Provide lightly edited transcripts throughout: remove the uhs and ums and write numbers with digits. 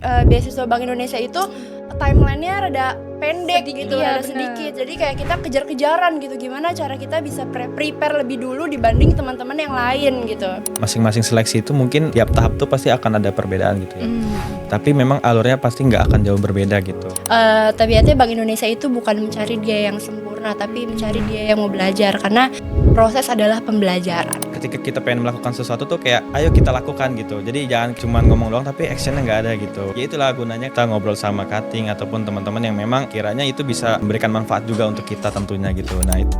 Beasiswa Bank Indonesia itu timeline-nya rada pendek Sedikit, gitu, iya, rada bener. sedikit. Jadi kayak kita kejar-kejaran gitu, gimana cara kita bisa prepare lebih dulu dibanding teman-teman yang lain gitu. Masing-masing seleksi itu mungkin tiap tahap tuh pasti akan ada perbedaan gitu ya. Tapi memang alurnya pasti nggak akan jauh berbeda gitu. Tabiatnya Bank Indonesia itu bukan mencari dia yang sempurna, tapi mencari dia yang mau belajar, karena proses adalah pembelajaran. Ketika kita pengen melakukan sesuatu tuh kayak ayo kita lakukan gitu. Jadi jangan cuma ngomong doang tapi actionnya nggak ada gitu. Ya itulah gunanya kita ngobrol sama cutting ataupun teman-teman yang memang kiranya itu bisa memberikan manfaat juga untuk kita tentunya gitu. Nah itu.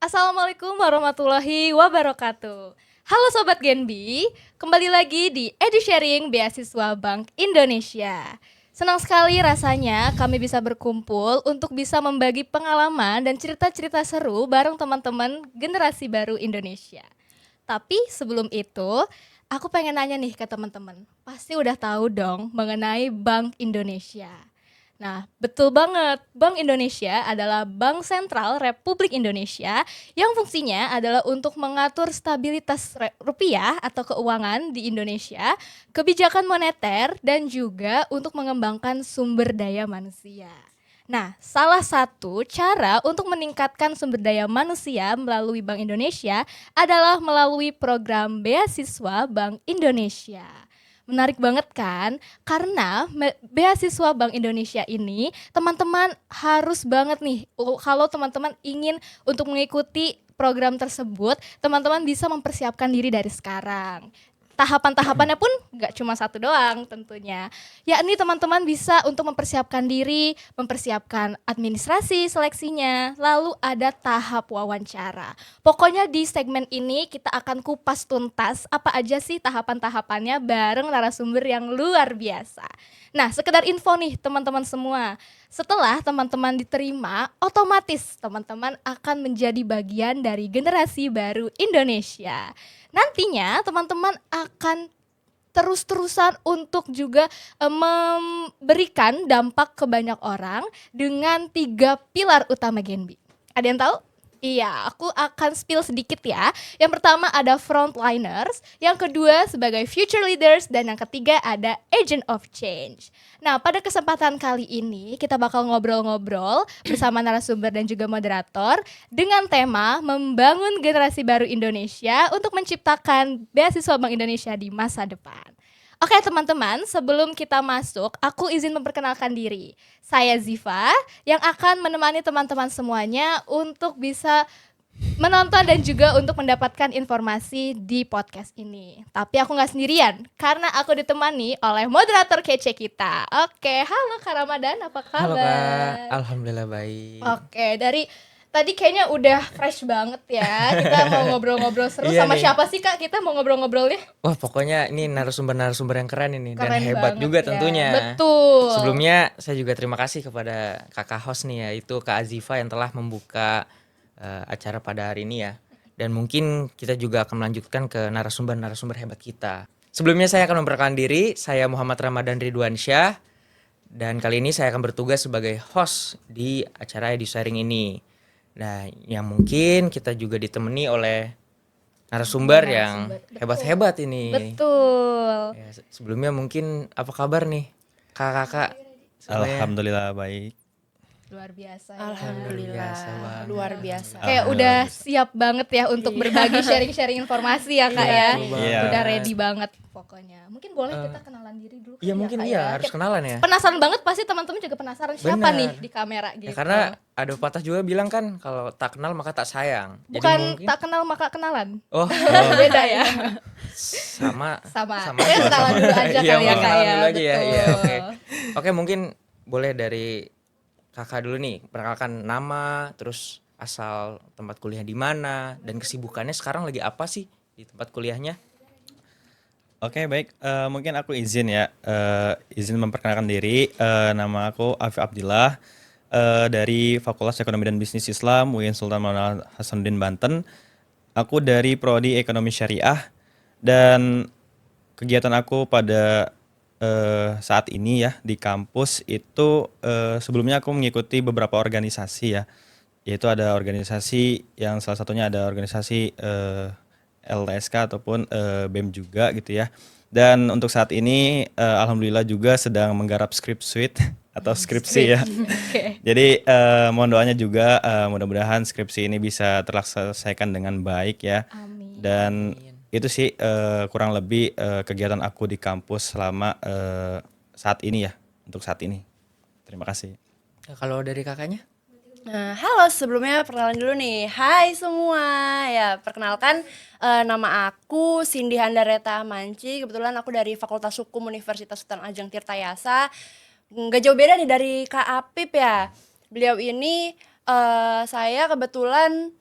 Assalamualaikum warahmatullahi wabarakatuh. Halo Sobat Genbi, kembali lagi di EduSharing Beasiswa Bank Indonesia. Senang sekali rasanya kami bisa berkumpul untuk bisa membagi pengalaman dan cerita-cerita seru bareng teman-teman generasi baru Indonesia. Tapi sebelum itu, aku pengen nanya nih ke teman-teman. Pasti udah tahu dong mengenai Bank Indonesia. Nah, betul banget. Bank Indonesia adalah Bank Sentral Republik Indonesia yang fungsinya adalah untuk mengatur stabilitas rupiah atau keuangan di Indonesia, kebijakan moneter, dan juga untuk mengembangkan sumber daya manusia. Nah, salah satu cara untuk meningkatkan sumber daya manusia melalui Bank Indonesia adalah melalui program beasiswa Bank Indonesia. Menarik banget kan? Karena beasiswa Bank Indonesia ini teman-teman harus banget nih, kalau teman-teman ingin untuk mengikuti program tersebut, teman-teman bisa mempersiapkan diri dari sekarang. Tahapan-tahapannya pun gak cuma satu doang tentunya. Yakni teman-teman bisa untuk mempersiapkan diri, mempersiapkan administrasi seleksinya, lalu ada tahap wawancara. Pokoknya di segmen ini kita akan kupas tuntas apa aja sih tahapan-tahapannya bareng narasumber yang luar biasa. Nah, sekedar info nih teman-teman semua. Setelah teman-teman diterima, otomatis teman-teman akan menjadi bagian dari generasi baru Indonesia. Nantinya teman-teman akan terus-terusan untuk juga memberikan dampak ke banyak orang dengan 3 pilar utama Genbi. Ada yang tahu? Iya, aku akan spill sedikit ya. Yang pertama ada frontliners, yang kedua sebagai future leaders, dan yang ketiga ada agent of change. Nah, pada kesempatan kali ini kita bakal ngobrol-ngobrol bersama narasumber dan juga moderator dengan tema membangun generasi baru Indonesia untuk menciptakan beasiswa Bank Indonesia di masa depan. Oke teman-teman, sebelum kita masuk, aku izin memperkenalkan diri. Saya Ziva yang akan menemani teman-teman semuanya untuk bisa menonton dan juga untuk mendapatkan informasi di podcast ini. Tapi aku gak sendirian, karena aku ditemani oleh moderator kece kita. Oke, halo Kak Ramadan, apa kabar? Halo Kak, alhamdulillah baik. Oke, dari tadi kayaknya udah fresh banget ya. Kita mau ngobrol-ngobrol seru Iya sama nih. siapa sih Kak? Kita mau ngobrol-ngobrolnya? Wah pokoknya ini narasumber-narasumber yang keren ini Keren dan hebat banget juga ya. tentunya. Betul. Sebelumnya saya juga terima kasih kepada kakak host nih, yaitu Kak Azifa yang telah membuka acara pada hari ini ya. Dan mungkin kita juga akan melanjutkan ke narasumber-narasumber hebat kita. Sebelumnya saya akan memperkenalkan diri, saya Muhammad Ramadan Ridwansyah. Dan kali ini saya akan bertugas sebagai host di acara EduSharing ini. Nah, yang mungkin kita juga ditemani oleh narasumber yang Betul. hebat-hebat ini. Betul. Ya, sebelumnya mungkin apa kabar nih kakak-kakak? Semuanya? Alhamdulillah baik. Luar biasa. Alhamdulillah, biasa banget. luar biasa. Kayak udah siap banget ya untuk berbagi sharing-sharing informasi ya Kak ya. betul banget. Iya. Udah ready banget pokoknya. Mungkin boleh kita kenalan diri dulu Iya kali mungkin Kak iya ya. harus kenalan ya. Penasaran banget pasti teman-teman juga penasaran siapa Bener. nih di kamera gitu. Ya karena ada pepatah juga bilang kan kalau tak kenal maka tak sayang. bukan Jadi mungkin tak kenal maka kenalan. oh Beda ya. sama Sama. aja. Kenalan dulu aja Iya, kali ya Kak kenalan ya. dulu aja ya. Iya, Betul. oke. Oke, mungkin boleh dari kakak dulu nih, perkenalkan nama, terus asal tempat kuliah di mana, dan kesibukannya sekarang lagi apa sih di tempat kuliahnya? Oke baik, mungkin aku izin ya, izin memperkenalkan diri. Nama aku Afif Abdillah, dari Fakultas Ekonomi dan Bisnis Islam UIN Sultan Manual Hasanuddin Banten. Aku dari Prodi Ekonomi Syariah, dan kegiatan aku pada saat ini ya di kampus itu sebelumnya aku mengikuti beberapa organisasi ya yaitu ada organisasi yang salah satunya ada organisasi LTSK ataupun BEM juga gitu ya. Dan untuk saat ini alhamdulillah juga sedang menggarap script suite atau skripsi ya. Oke. Jadi mohon doanya juga mudah-mudahan skripsi ini bisa terselesaikan dengan baik ya. Amin. Dan itu sih kurang lebih kegiatan aku di kampus selama saat ini ya, untuk saat ini. Terima kasih. Kalau dari kakaknya? Nah, halo, sebelumnya perkenalan dulu nih. Hai semua. Ya, perkenalkan nama aku Cindy Handareta Manci. Kebetulan aku dari Fakultas Hukum Universitas Sultan Ajeng Tirtayasa. Nggak jauh beda nih dari Kak Apip ya. Beliau ini saya kebetulan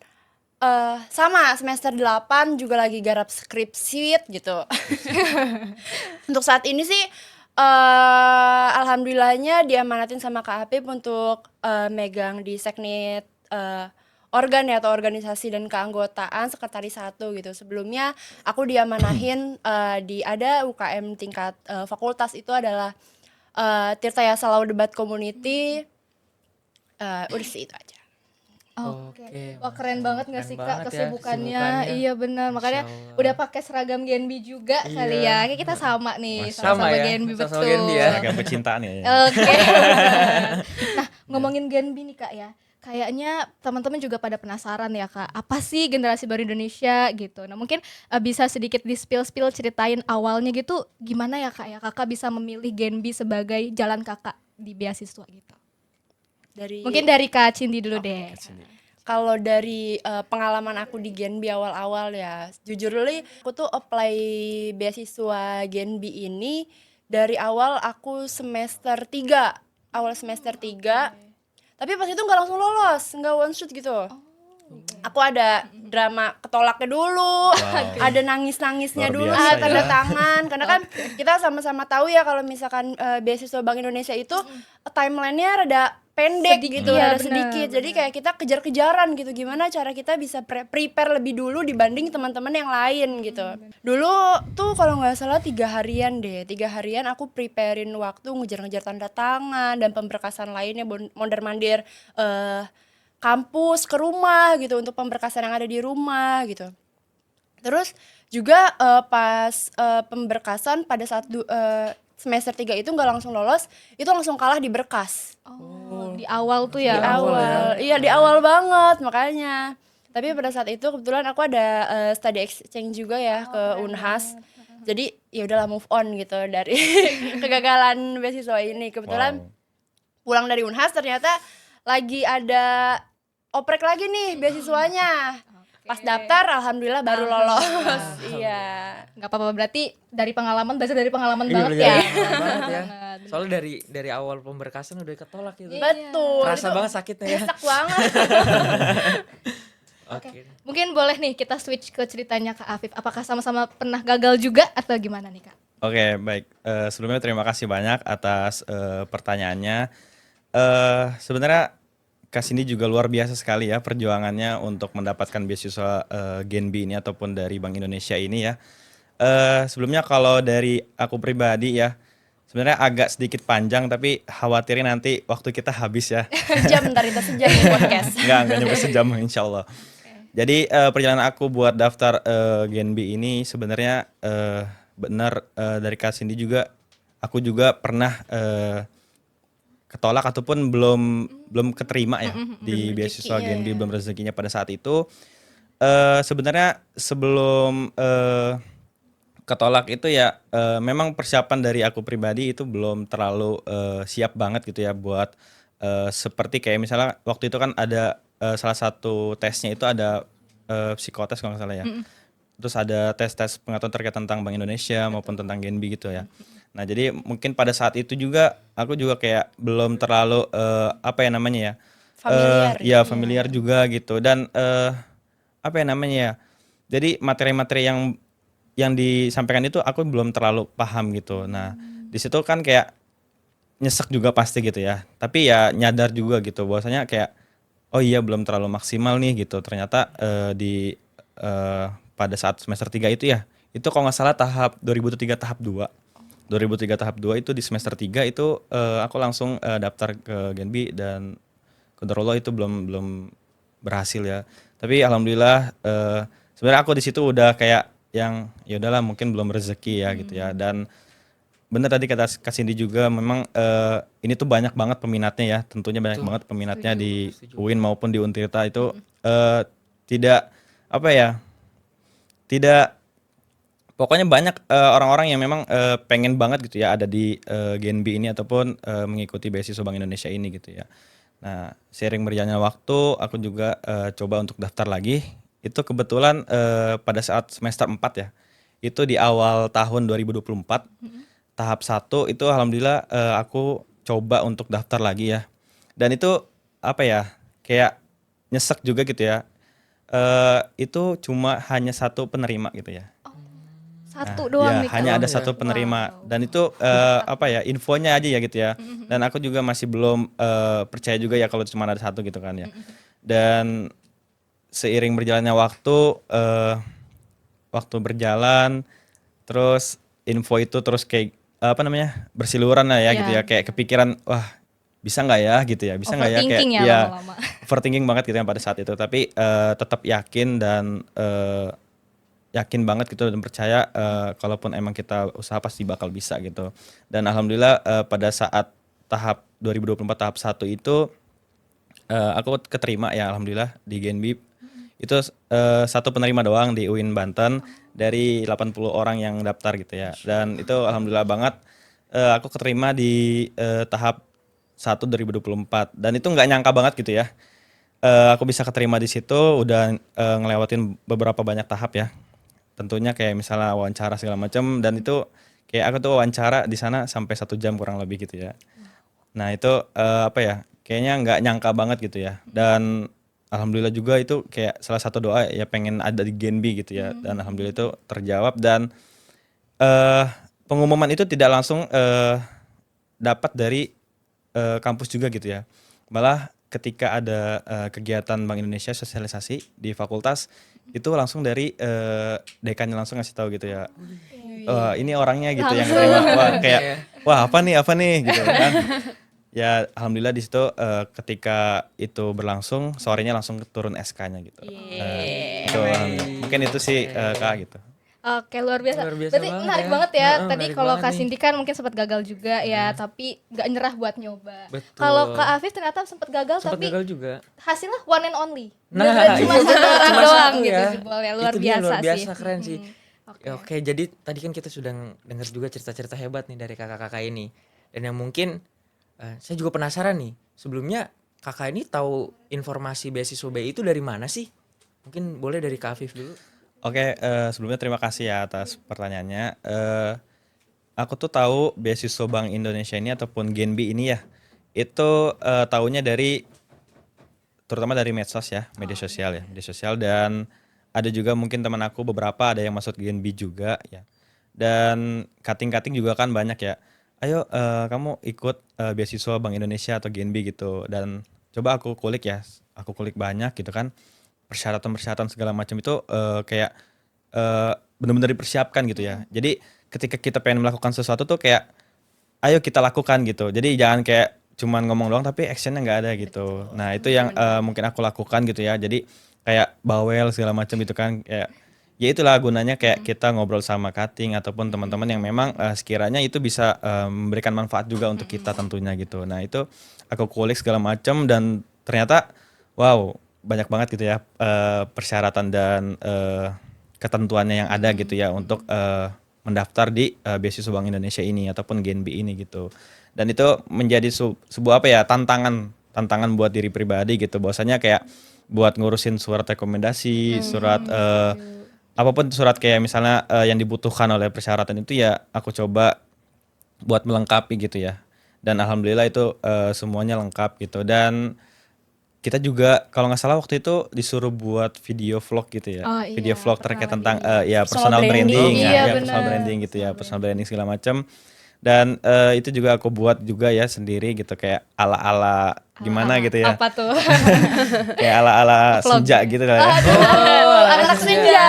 sama semester 8 juga lagi garap skripsi gitu. Untuk saat ini sih alhamdulillahnya diamanatin sama Kak Apip untuk megang di seknit organ ya atau organisasi dan keanggotaan sekretaris 1 gitu. Sebelumnya aku diamanahin di ada UKM tingkat fakultas itu adalah Tirtayasa Law Debat Community. Udah sih itu aja. Oke. Wah, keren banget nggak Keren sih Kak banget ya kesibukannya? kesibukannya. Iya benar. Makanya Masya Allah. udah pakai seragam Genbi juga kali Iya. ya. Kayak kita sama nih, Masya sama-sama Allah. Genbi Sama-sama betul. Genbi ya. Agak pecintaan ya. Oke. Nah, ngomongin Genbi nih Kak ya. Kayaknya teman-teman juga pada penasaran ya Kak, apa sih generasi baru Indonesia gitu. Nah, mungkin bisa sedikit di-spill ceritain awalnya gitu gimana ya Kak ya. Kakak bisa memilih Genbi sebagai jalan Kakak di beasiswa gitu. Mungkin dari Kak Cindy dulu deh. Kalau dari pengalaman aku di Genbi awal-awal ya, jujur li aku tuh apply beasiswa Genbi ini dari awal aku semester 3, awal semester 3. Tapi pas itu nggak langsung lolos, nggak one shot gitu. Aku ada drama ketolaknya dulu, ada nangis-nangisnya Luar dulu, biasa ya. tanda tangan. Karena kan kita sama-sama tahu ya kalau misalkan beasiswa Bank Indonesia itu timelinenya rada pendek Sedikit, gitu, iya, rada benar, sedikit. Jadi kayak kita kejar-kejaran gitu, gimana cara kita bisa prepare lebih dulu dibanding teman-teman yang lain gitu. Dulu tuh kalau nggak salah 3 harian deh, 3 harian aku preparein waktu ngejar-ngejar tanda tangan dan pemberkasan lainnya, mondar-mandir kampus ke rumah gitu untuk pemberkasan yang ada di rumah gitu. Terus juga pas pemberkasan pada saat semester 3 itu nggak langsung lolos, itu langsung kalah di berkas. Di awal tuh ya. Di awal. Iya, di awal banget makanya. Tapi pada saat itu kebetulan aku ada study exchange juga ya ke Unhas. Jadi ya udahlah move on gitu dari kegagalan beasiswa ini. Kebetulan pulang dari Unhas ternyata lagi ada oprek lagi nih beasiswanya. Pas daftar alhamdulillah baru lolos. Iya. Nggak apa-apa, berarti dari pengalaman, belajar dari pengalaman Iya, banget belajar ya. dari pengalaman banget ya. Banget. Soalnya dari awal pemberkasan udah ketolak gitu. Betul. Terasa Itu banget sakitnya ya. nyesek banget. Oke. Mungkin boleh nih kita switch ke ceritanya Kak Afif. Apakah sama-sama pernah gagal juga atau gimana nih Kak? Oke, baik. Sebelumnya terima kasih banyak atas pertanyaannya. Sebenarnya Kak Cindy juga luar biasa sekali ya perjuangannya untuk mendapatkan beasiswa Genbi ini ataupun dari Bank Indonesia ini ya. Sebelumnya kalau dari aku pribadi ya, sebenarnya agak sedikit panjang tapi khawatirnya nanti waktu kita habis ya. Sejam ntar itu sejam di podcast. Enggak nyampe sejam insya Allah. Jadi perjalanan aku buat daftar Genbi ini sebenarnya benar dari Kak Cindy juga, aku juga pernah ketolak ataupun belum keterima ya di beasiswa Genbi, belum rezekinya pada saat itu. Sebenarnya sebelum ketolak itu ya memang persiapan dari aku pribadi itu belum terlalu siap banget gitu ya buat seperti kayak misalnya waktu itu kan ada salah satu tesnya itu ada psikotes kalau nggak salah ya. Terus ada tes-tes pengetahuan terkait tentang Bank Indonesia maupun tentang Genbi gitu ya. Nah jadi mungkin pada saat itu juga aku juga kayak belum terlalu apa ya namanya ya, Familiar. ya familiar juga gitu. Dan apa ya namanya ya, jadi materi-materi yang disampaikan itu aku belum terlalu paham gitu. Nah di situ kan kayak nyesek juga pasti gitu ya. Tapi ya nyadar juga gitu bahwasanya kayak oh iya belum terlalu maksimal nih gitu. Ternyata di pada saat semester 3 itu ya, itu kalau nggak salah tahap 2003 tahap 2. 2003 tahap 2 itu di semester 3 itu aku langsung daftar ke Genbi dan qadarullah itu belum berhasil ya. Tapi alhamdulillah sebenarnya aku di situ udah kayak yang ya udahlah mungkin belum rezeki ya gitu ya. Dan bener tadi kata Kak Cindy juga memang ini tuh banyak banget peminatnya ya. Tentunya banyak Betul. banget peminatnya di Setuju. UIN maupun di Untirta itu tidak apa ya? Tidak pokoknya banyak orang-orang yang memang pengen banget gitu ya ada di Genbi ini ataupun mengikuti beasiswa Bank Indonesia ini gitu ya. Nah, seiring berjalannya waktu, aku juga coba untuk daftar lagi. Itu kebetulan pada saat semester 4 ya. Itu di awal tahun 2024. Tahap 1 itu alhamdulillah aku coba untuk daftar lagi ya. Dan itu apa ya? Kayak nyesek juga gitu ya. Itu cuma hanya satu penerima gitu ya. Satu doang Ya, nih, Kak. hanya ada ya. satu penerima Wow. dan itu apa ya infonya aja ya gitu ya. Dan aku juga masih belum percaya juga ya kalau cuma ada satu gitu kan ya. Dan seiring berjalannya waktu berjalan, terus info itu terus kayak apa namanya bersiluran lah ya gitu Iya. ya kayak kepikiran wah bisa nggak ya gitu ya bisa nggak ya kayak Overthinking ya ya lama-lama. overthinking banget gitu ya pada saat itu tapi tetap yakin dan yakin banget gitu dan percaya kalaupun emang kita usaha pasti bakal bisa gitu. Dan alhamdulillah pada saat tahap 2024 tahap 1 itu aku keterima ya alhamdulillah di Genbi. Itu satu penerima doang di UIN Banten dari 80 orang yang daftar gitu ya. Dan itu alhamdulillah banget aku keterima di tahap 1 2024 dan itu nggak nyangka banget gitu ya. Aku bisa keterima di situ udah ngelewatin beberapa banyak tahap ya. Tentunya kayak misalnya wawancara segala macam dan itu kayak aku tuh wawancara di sana sampai 1 jam kurang lebih gitu ya. Nah itu apa ya kayaknya nggak nyangka banget gitu ya dan alhamdulillah juga itu kayak salah satu doa ya pengen ada di Genbi gitu ya dan alhamdulillah itu terjawab dan pengumuman itu tidak langsung dapat dari kampus juga gitu ya. Malah ketika ada kegiatan Bank Indonesia sosialisasi di fakultas itu langsung dari dekannya langsung ngasih tahu gitu ya. Ini orangnya gitu yang nerima. Wah kayak wah apa nih gitu kan. Ya alhamdulillah di situ ketika itu berlangsung sorenya langsung turun SK-nya gitu. Itu mungkin itu sih Kak gitu. Oke, luar biasa. Luar biasa Berarti banget menarik ya. banget ya. Heeh, Tadi menarik kalau banget Kak nih. Cindy kan mungkin sempat gagal juga ya, tapi nggak nyerah buat nyoba. Betul. Kalau Kak Afif ternyata sempat gagal Sempat tapi gagal juga. hasilnya one and only. Nah, Bener-bener cuma iya satu bener, orang cuma doang satu gitu ya. jebolnya. Luar Itu dia, biasa luar biasa, sih. keren sih. Oke. Ya, oke, jadi tadi kan kita sudah dengar juga cerita-cerita hebat nih dari kakak-kakak ini. Dan yang mungkin saya juga penasaran nih. Sebelumnya kakak ini tahu informasi beasiswa BI itu dari mana sih? Mungkin boleh dari Kak Afif dulu. Oke, sebelumnya terima kasih ya atas pertanyaannya. Aku tuh tahu beasiswa Bank Indonesia ini ataupun Genbi ini ya, itu tahunya dari terutama dari medsos ya, media sosial dan ada juga mungkin teman aku beberapa ada yang masuk Genbi juga ya. Dan kating-kating juga kan banyak ya. Ayo kamu ikut beasiswa Bank Indonesia atau Genbi gitu dan coba aku kulik ya, aku kulik banyak gitu kan persyaratan-persyaratan segala macam itu kayak benar-benar dipersiapkan gitu ya. Jadi ketika kita pengen melakukan sesuatu tuh kayak ayo kita lakukan gitu. Jadi jangan kayak cuman ngomong doang tapi actionnya nggak ada gitu. Nah itu yang mungkin aku lakukan gitu ya. Jadi kayak bawel segala macam gitu kan. Kayak ya itulah gunanya kayak kita ngobrol sama cutting ataupun teman-teman yang memang sekiranya itu bisa memberikan manfaat juga untuk kita tentunya gitu. Nah itu aku kulik segala macam dan ternyata wow banyak banget gitu ya persyaratan dan ketentuannya yang ada gitu ya untuk mendaftar di beasiswa Bank Indonesia ini ataupun Genbi ini gitu. Dan itu menjadi sebuah apa ya tantangan buat diri pribadi gitu. Bahwasanya kayak buat ngurusin surat rekomendasi, surat apapun surat kayak misalnya yang dibutuhkan oleh persyaratan itu ya aku coba buat melengkapi gitu ya. Dan alhamdulillah itu semuanya lengkap gitu dan kita juga kalau nggak salah waktu itu disuruh buat video vlog gitu ya. Oh, iya, Video vlog pernah terkait lagi. tentang ya Personal personal branding. branding, Iya, ya, benar. personal branding gitu ya, personal branding segala macam. Dan itu juga aku buat juga ya sendiri gitu kayak ala-ala gimana gitu ya. Apa tuh? Kayak ala-ala Vlog. senja gitu lah ya. Anak senja.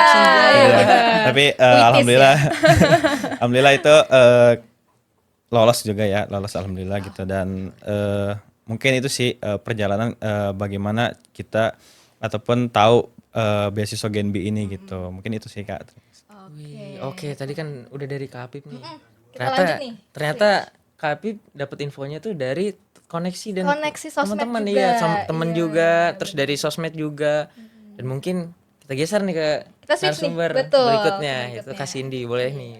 Iya. Tapi alhamdulillah alhamdulillah itu lolos juga ya, lolos alhamdulillah gitu dan mungkin itu sih perjalanan bagaimana kita ataupun tahu beasiswa Genbi ini gitu. Mungkin itu sih Kak. Wih, oke, tadi kan udah dari Kak Apip nih. Kita lanjut nih. Ternyata Kak Apip dapat infonya tuh dari koneksi dan Koneksi sosmed teman-teman juga. iya, sama temen Iya, juga, terus dari sosmed juga. Dan mungkin kita geser nih ke Kita switch nih, narasumber betul, berikutnya, itu berikutnya. Kak Cindy, boleh nih.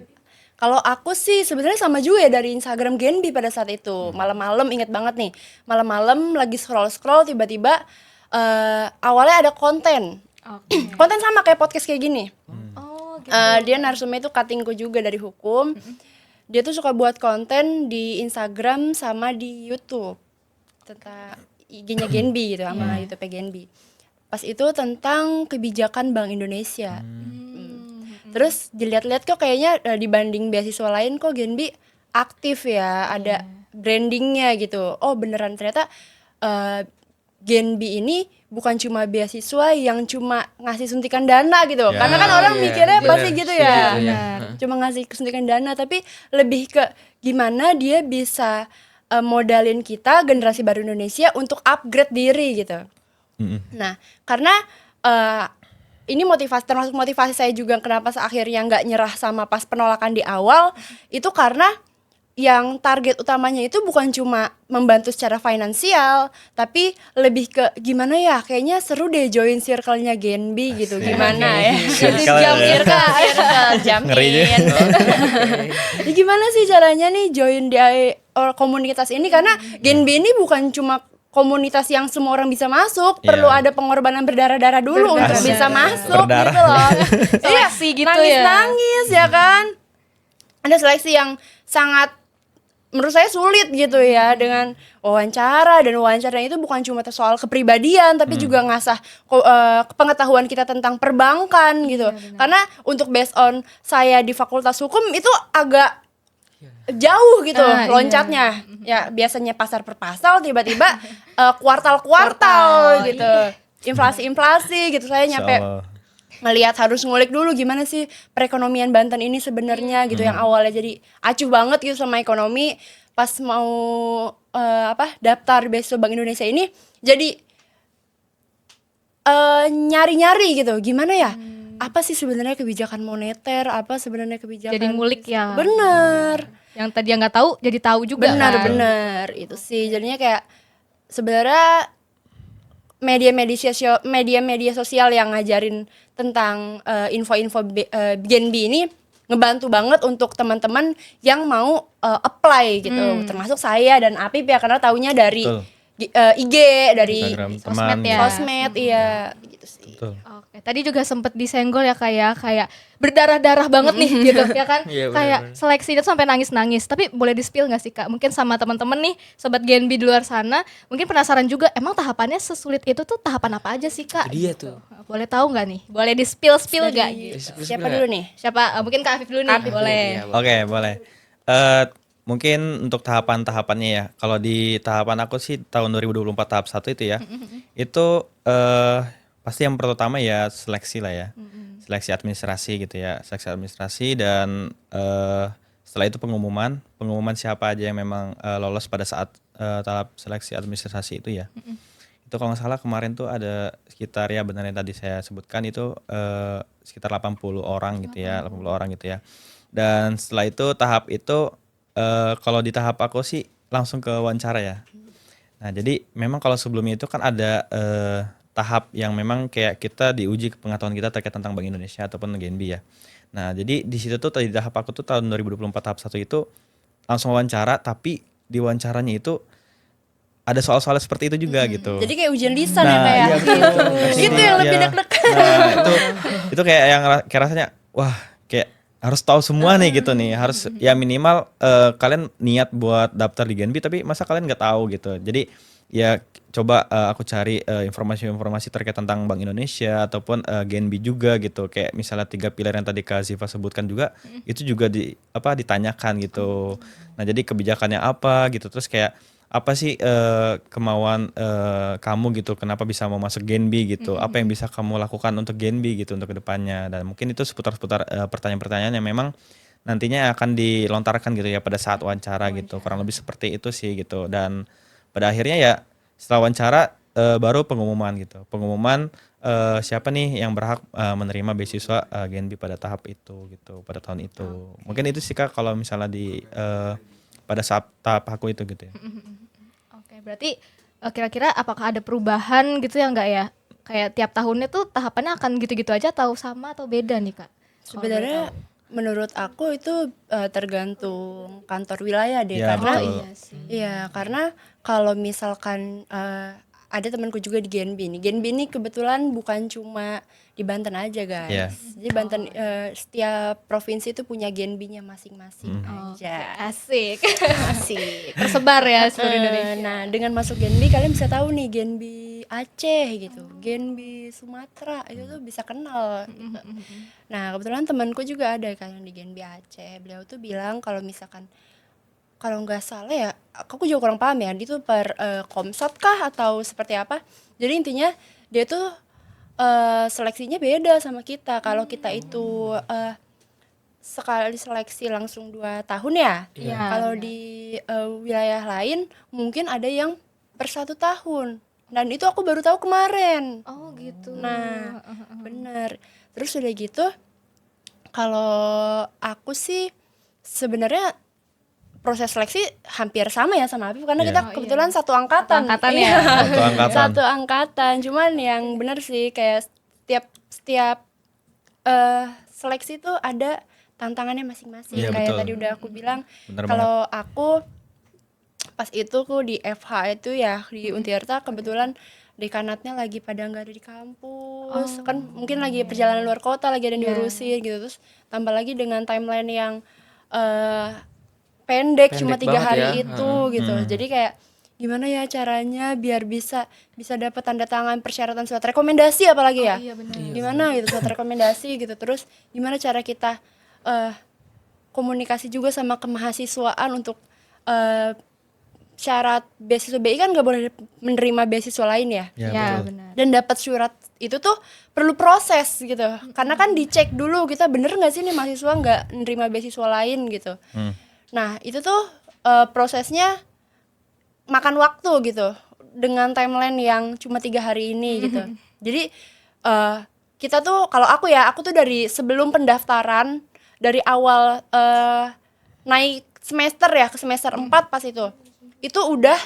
Kalau aku sih sebenarnya sama juga ya dari Instagram Genbi pada saat itu. Malam-malam inget banget nih. Malam-malam lagi scroll-scroll tiba-tiba awalnya ada konten. Oke. Konten sama kayak podcast kayak gini. Oh, gitu. Dia narsumnya itu cuttingku juga dari hukum. Dia tuh suka buat konten di Instagram sama di YouTube tentang IG-nya Genbi gitu sama YouTube-nya Genbi. Pas itu tentang kebijakan Bank Indonesia. Terus dilihat-lihat kok kayaknya dibanding beasiswa lain kok Genbi aktif ya, ada brandingnya gitu. Oh beneran ternyata Genbi ini bukan cuma beasiswa yang cuma ngasih suntikan dana gitu. Ya. Karena kan orang Iya, mikirnya bener, pasti gitu setuju ya. tuh ya. Cuma ngasih suntikan dana, tapi lebih ke gimana dia bisa modalin kita generasi baru Indonesia untuk upgrade diri gitu. Nah, karena ini termasuk motivasi saya juga kenapa akhirnya nggak nyerah sama pas penolakan di awal, itu karena yang target utamanya itu bukan cuma membantu secara finansial, tapi lebih ke gimana ya, kayaknya seru deh join circle-nya Genbi gitu, gimana ya? Circle Jam ya. circle, jam Ngeri juga. in. Jadi gimana sih caranya nih join di komunitas ini, karena Genbi ini bukan cuma komunitas yang semua orang bisa masuk, Iya. perlu ada pengorbanan berdarah-darah dulu untuk Berdarah. bisa masuk Berdarah. gitu loh. Iya, Seleksi gitu ya. nangis-nangis ya kan. Ada seleksi yang sangat menurut saya sulit gitu ya, dengan wawancara, dan wawancaranya itu bukan cuma soal kepribadian tapi juga ngasah pengetahuan kita tentang perbankan gitu. Karena untuk based on saya di Fakultas Hukum itu agak jauh gitu Iya. loncatnya. Ya biasanya pasar per pasal, tiba-tiba kuartal-kuartal gitu. Inflasi-inflasi gitu. Saya nyampe Insyaallah. ngelihat harus ngulik dulu gimana sih perekonomian Banten ini sebenarnya gitu, yang awalnya jadi acuh banget gitu sama ekonomi, pas mau daftar beasiswa Bank Indonesia ini jadi nyari-nyari gitu gimana ya, apa sih sebenarnya kebijakan moneter, apa sebenarnya kebijakan, Jadi ngulik ya. bener Yang tadi yang nggak tahu jadi tahu juga. kan? bener itu sih jadinya kayak sebenarnya media-media sosial yang ngajarin tentang info-info Genbi ini ngebantu banget untuk teman-teman yang mau apply gitu, termasuk saya dan Apip ya, karena taunya dari Betul. IG, dari Instagram sosmed teman. ya. sosmed, iya gitu sih. Betul. Oke, tadi juga sempet disenggol ya kayak berdarah-darah banget nih gitu ya kan. Iya, Kayak bener-bener. seleksinya tuh sampai nangis-nangis. Tapi boleh di-spill nggak sih Kak? Mungkin sama teman-teman nih sobat Genbi di luar sana, mungkin penasaran juga emang tahapannya sesulit itu tuh tahapan apa aja sih Kak? Itu dia tuh. Boleh tahu nggak nih? Boleh di-spill nggak? Dari- Gitu. Siapa dulu nih? Siapa? Mungkin Kak Afif dulu nih. Afif boleh. Iya, Oke, boleh. Mungkin untuk tahapan-tahapannya ya. Kalau di tahapan aku sih tahun 2024 tahap 1 itu ya. Itu pasti yang pertama ya seleksi lah ya. Seleksi administrasi gitu ya. Seleksi administrasi dan setelah itu pengumuman siapa aja yang memang lolos pada saat tahap seleksi administrasi itu ya. Itu kalau nggak salah kemarin tuh ada sekitar, ya benar yang tadi saya sebutkan itu sekitar 80 orang gitu ya, 80 orang gitu ya. Dan setelah itu tahap itu kalau di tahap aku sih langsung ke wawancara ya. Nah, jadi memang kalau sebelumnya itu kan ada tahap yang memang kayak kita diuji pengetahuan kita terkait tentang Bank Indonesia ataupun Genbi ya. Nah, jadi di situ tuh tadi tahap aku tuh tahun 2024 tahap 1 itu langsung wawancara, tapi di wawancaranya itu ada soal-soal seperti itu juga gitu. Jadi kayak ujian lisan ya Nah, kayak iya, betul. itu yang lebih Iya. deg-degan. Nah, itu kayak yang kayak rasanya wah, kayak harus tahu semua nih gitu nih. Harus ya minimal kalian niat buat daftar di Genbi tapi masa kalian nggak tahu gitu. Jadi ya coba aku cari informasi-informasi terkait tentang Bank Indonesia ataupun Genbi juga gitu. Kayak misalnya 3 pilar yang tadi Kak Ziva sebutkan juga itu juga ditanyakan gitu. Nah, jadi kebijakannya apa gitu. Terus kayak apa sih kemauan kamu gitu, kenapa bisa mau masuk Genbi gitu, apa yang bisa kamu lakukan untuk Genbi gitu untuk kedepannya, dan mungkin itu seputar pertanyaan-pertanyaan yang memang nantinya akan dilontarkan gitu ya pada saat wawancara gitu, kurang lebih seperti itu sih gitu. Dan pada akhirnya ya setelah wawancara baru pengumuman gitu. Pengumuman siapa nih yang berhak menerima beasiswa GNB pada tahap itu gitu, pada tahun itu. Mungkin itu sih Kak kalau misalnya di pada saat tahap aku itu gitu ya. Oke, berarti kira-kira apakah ada perubahan gitu ya enggak ya? Kayak tiap tahunnya tuh tahapannya akan gitu-gitu aja atau sama atau beda nih Kak? Kalau boleh Sebenarnya tahu. menurut aku itu tergantung kantor wilayah deh, Ya, karena betul. Iya sih. iya, karena kalau misalkan ada temanku juga di Genbi nih. Genbi ini kebetulan bukan cuma di Banten aja guys. Iya. Jadi Banten setiap provinsi itu punya Genbinya masing-masing Oke, aja. asik. Asik. Tersebar ya seluruh Indonesia. Nah, dengan masuk Genbi kalian bisa tahu nih Genbi Aceh gitu, Genbi Sumatera itu tuh bisa kenal gitu. Nah, kebetulan temanku juga ada kan yang di Genbi Aceh. Beliau tuh bilang kalau misalkan kalau nggak salah ya, aku juga kurang paham ya, dia tuh per komsat kah atau seperti apa. Jadi intinya dia tuh seleksinya beda sama kita. Kalau kita itu sekali seleksi langsung 2 tahun ya. Iya, Kalau benar. di wilayah lain mungkin ada yang per 1 tahun. Dan itu aku baru tahu kemarin. Oh gitu. Nah, bener. Terus udah gitu, kalau aku sih sebenarnya proses seleksi hampir sama ya sama Afif karena Iya. kita Oh, kebetulan iya. satu angkatan. Satu angkatan Iya. ya? Satu angkatan. Satu angkatan. Cuman yang bener sih kayak setiap seleksi tuh ada tantangannya masing-masing. Iya, Kayak betul. tadi udah aku bilang, Bener kalau aku pas itu aku di FH itu ya di Untirta kebetulan dekanatnya lagi pada nggak ada di kampus, kan mungkin lagi perjalanan luar kota, lagi ada yang diurusin gitu. Terus tambah lagi dengan timeline yang pendek cuma Pendek 3 banget hari ya, itu gitu. Jadi kayak gimana ya caranya biar bisa dapat tanda tangan persyaratan surat rekomendasi apalagi ya. Iya benar. Gimana gitu surat rekomendasi gitu. Terus gimana cara kita komunikasi juga sama kemahasiswaan untuk syarat beasiswa BI kan nggak boleh menerima beasiswa lain ya. Ya, Ya, betul. benar. Dan dapat surat itu tuh perlu proses gitu. Karena kan dicek dulu kita bener nggak sih nih mahasiswa nggak menerima beasiswa lain gitu. Nah itu tuh prosesnya makan waktu gitu dengan timeline yang cuma 3 hari ini gitu. Jadi kita tuh kalau aku tuh dari sebelum pendaftaran dari awal naik semester ya ke semester 4 pas itu udah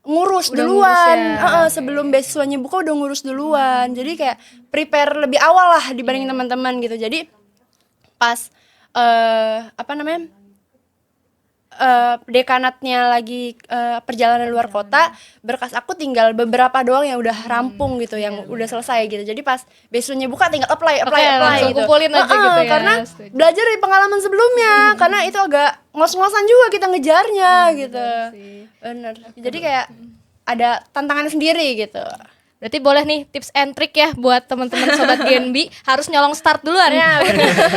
ngurus Udah duluan. ngurus ya. Sebelum beasiswanya buka udah ngurus duluan. Jadi kayak prepare lebih awal lah dibanding teman-teman gitu. Jadi pas dekanatnya lagi perjalanan luar kota, berkas aku tinggal beberapa doang yang udah rampung gitu, yang udah selesai gitu. Jadi pas beasiswanya buka tinggal apply langsung gitu. kumpulin aja gitu ya. Karena Setuju. belajar dari pengalaman sebelumnya, karena itu agak ngos-ngosan juga kita ngejarnya gitu. Bener. Jadi kayak ada tantangannya sendiri gitu. Berarti boleh nih tips and trick ya buat teman-teman sobat GNB harus nyolong start duluan. Ya,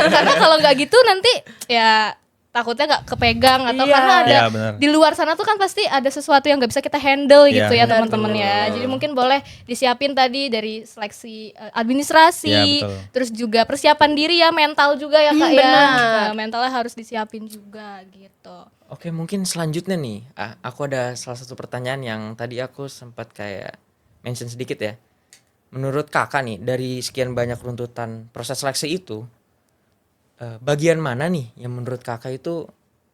Karena kalau nggak gitu nanti ya takutnya nggak kepegang atau Iya. karena ada Iya, benar. di luar sana tuh kan pasti ada sesuatu yang nggak bisa kita handle Iya, gitu ya benar, teman-teman ya. betul. Jadi mungkin boleh disiapin tadi dari seleksi administrasi, Iya, betul. terus juga persiapan diri ya, mental juga ya Kak ya. benar. Nah, mentalnya harus disiapin juga gitu. Oke, mungkin selanjutnya nih, aku ada salah satu pertanyaan yang tadi aku sempat kayak mention sedikit ya. Menurut kakak nih, dari sekian banyak runtutan proses seleksi itu, bagian mana nih yang menurut kakak itu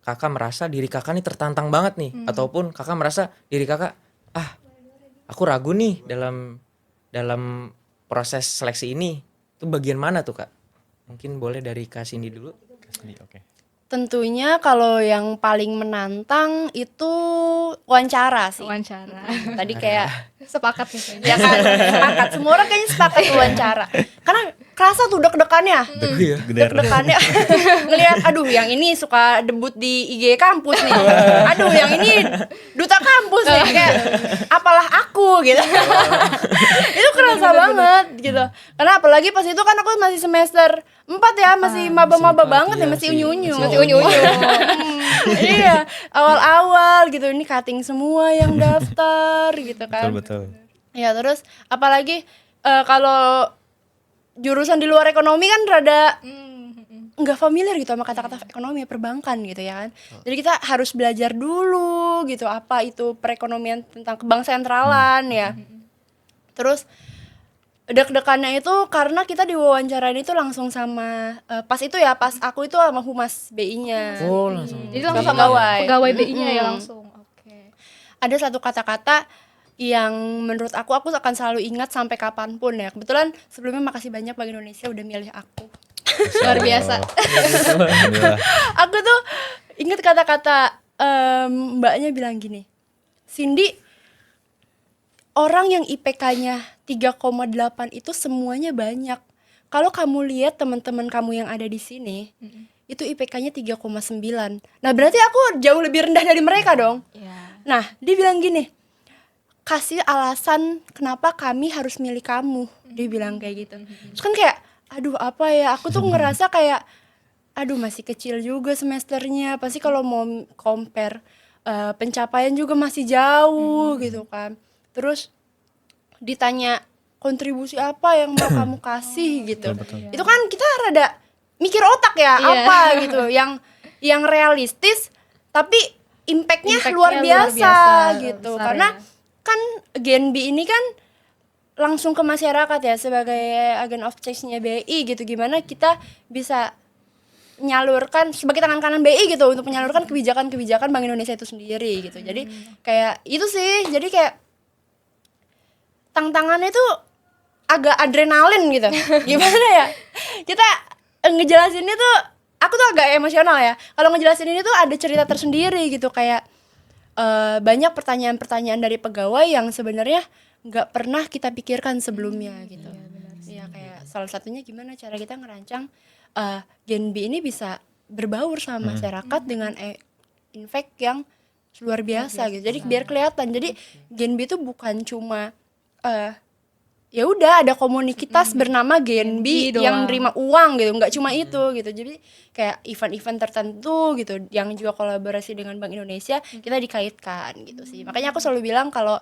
kakak merasa diri kakak nih tertantang banget nih, ataupun kakak merasa diri kakak, aku ragu nih dalam proses seleksi ini, itu bagian mana tuh kak? Mungkin boleh dari Kak Cindy dulu. Oke. Tentunya kalau yang paling menantang itu wawancara sih. Wawancara. Tadi kayak Sepakat nih kayaknya. ya kan sepakat, semua orang kayaknya sepakat wawancara. Karena kerasa tuh deg-degannya. Teguh ya. Deg-degannya ngelihat aduh yang ini suka debut di IG kampus nih. Aduh yang ini duta kampus nih kayak apalah aku gitu. Itu kerasa banget gitu. Karena apalagi pas itu kan aku masih semester 4 ya, masih maba-maba empat, banget ya, iya masih sih. unyu-unyu. Masih unyu-unyu. Iya, awal-awal gitu ini cutting semua yang daftar gitu kan. Betul. Ya terus apalagi kalau jurusan di luar ekonomi kan rada nggak familiar gitu sama kata-kata ekonomi perbankan gitu ya kan. Jadi kita harus belajar dulu gitu apa itu perekonomian tentang kebang sentralan ya. Terus deg-degannya itu karena kita diwawancarain itu langsung sama pas aku itu sama humas BI-nya. Oh, langsung. Jadi langsung sama Pegawai. pegawai BI-nya ya langsung. Oke. Ada satu kata-kata yang menurut aku akan selalu ingat sampai kapanpun ya. Kebetulan sebelumnya makasih banyak Bank Indonesia udah milih aku. Luar biasa. Alhamdulillah. Aku tuh ingat kata-kata mbaknya bilang gini, Cindy, orang yang IPK-nya 3,8 itu semuanya banyak. Kalau kamu lihat teman-teman kamu yang ada di sini, itu IPK-nya 3,9. Nah, berarti aku jauh lebih rendah dari mereka dong. Iya. Nah, dia bilang gini, kasih alasan kenapa kami harus milih kamu. Dia bilang kayak gitu. Terus kan kayak, aduh apa ya, aku tuh ngerasa kayak, aduh masih kecil juga semesternya. Pasti kalau mau compare pencapaian juga masih jauh gitu kan. Terus ditanya kontribusi apa yang mau kamu kasih gitu. Itu kan kita rada mikir otak ya, Iya. apa gitu yang realistis tapi impactnya Impact-nya luar luar biasa biasa, gitu. besar Karena ya. kan Genbi ini kan langsung ke masyarakat ya sebagai agen of change-nya BI gitu. Gimana kita bisa menyalurkan sebagai tangan kanan BI gitu untuk menyalurkan kebijakan-kebijakan Bank Indonesia itu sendiri gitu. Jadi kayak itu sih. Jadi kayak tantangannya itu agak adrenalin gitu. Gimana ya? Kita ngejelasinnya tuh aku tuh agak emosional ya. Kalau ngejelasin ini tuh ada cerita tersendiri gitu kayak banyak pertanyaan-pertanyaan dari pegawai yang sebenarnya nggak pernah kita pikirkan sebelumnya gitu. Iya kayak salah satunya gimana cara kita ngerancang Genbi ini bisa berbaur sama masyarakat dengan impact yang luar biasa gitu. Jadi biar kelihatan. Jadi Genbi itu bukan cuma ya udah ada komunitas bernama Genbi Genbi yang doang. nerima uang gitu, nggak cuma itu gitu. Jadi kayak event-event tertentu gitu yang juga kolaborasi dengan Bank Indonesia kita dikaitkan gitu sih. Makanya aku selalu bilang kalau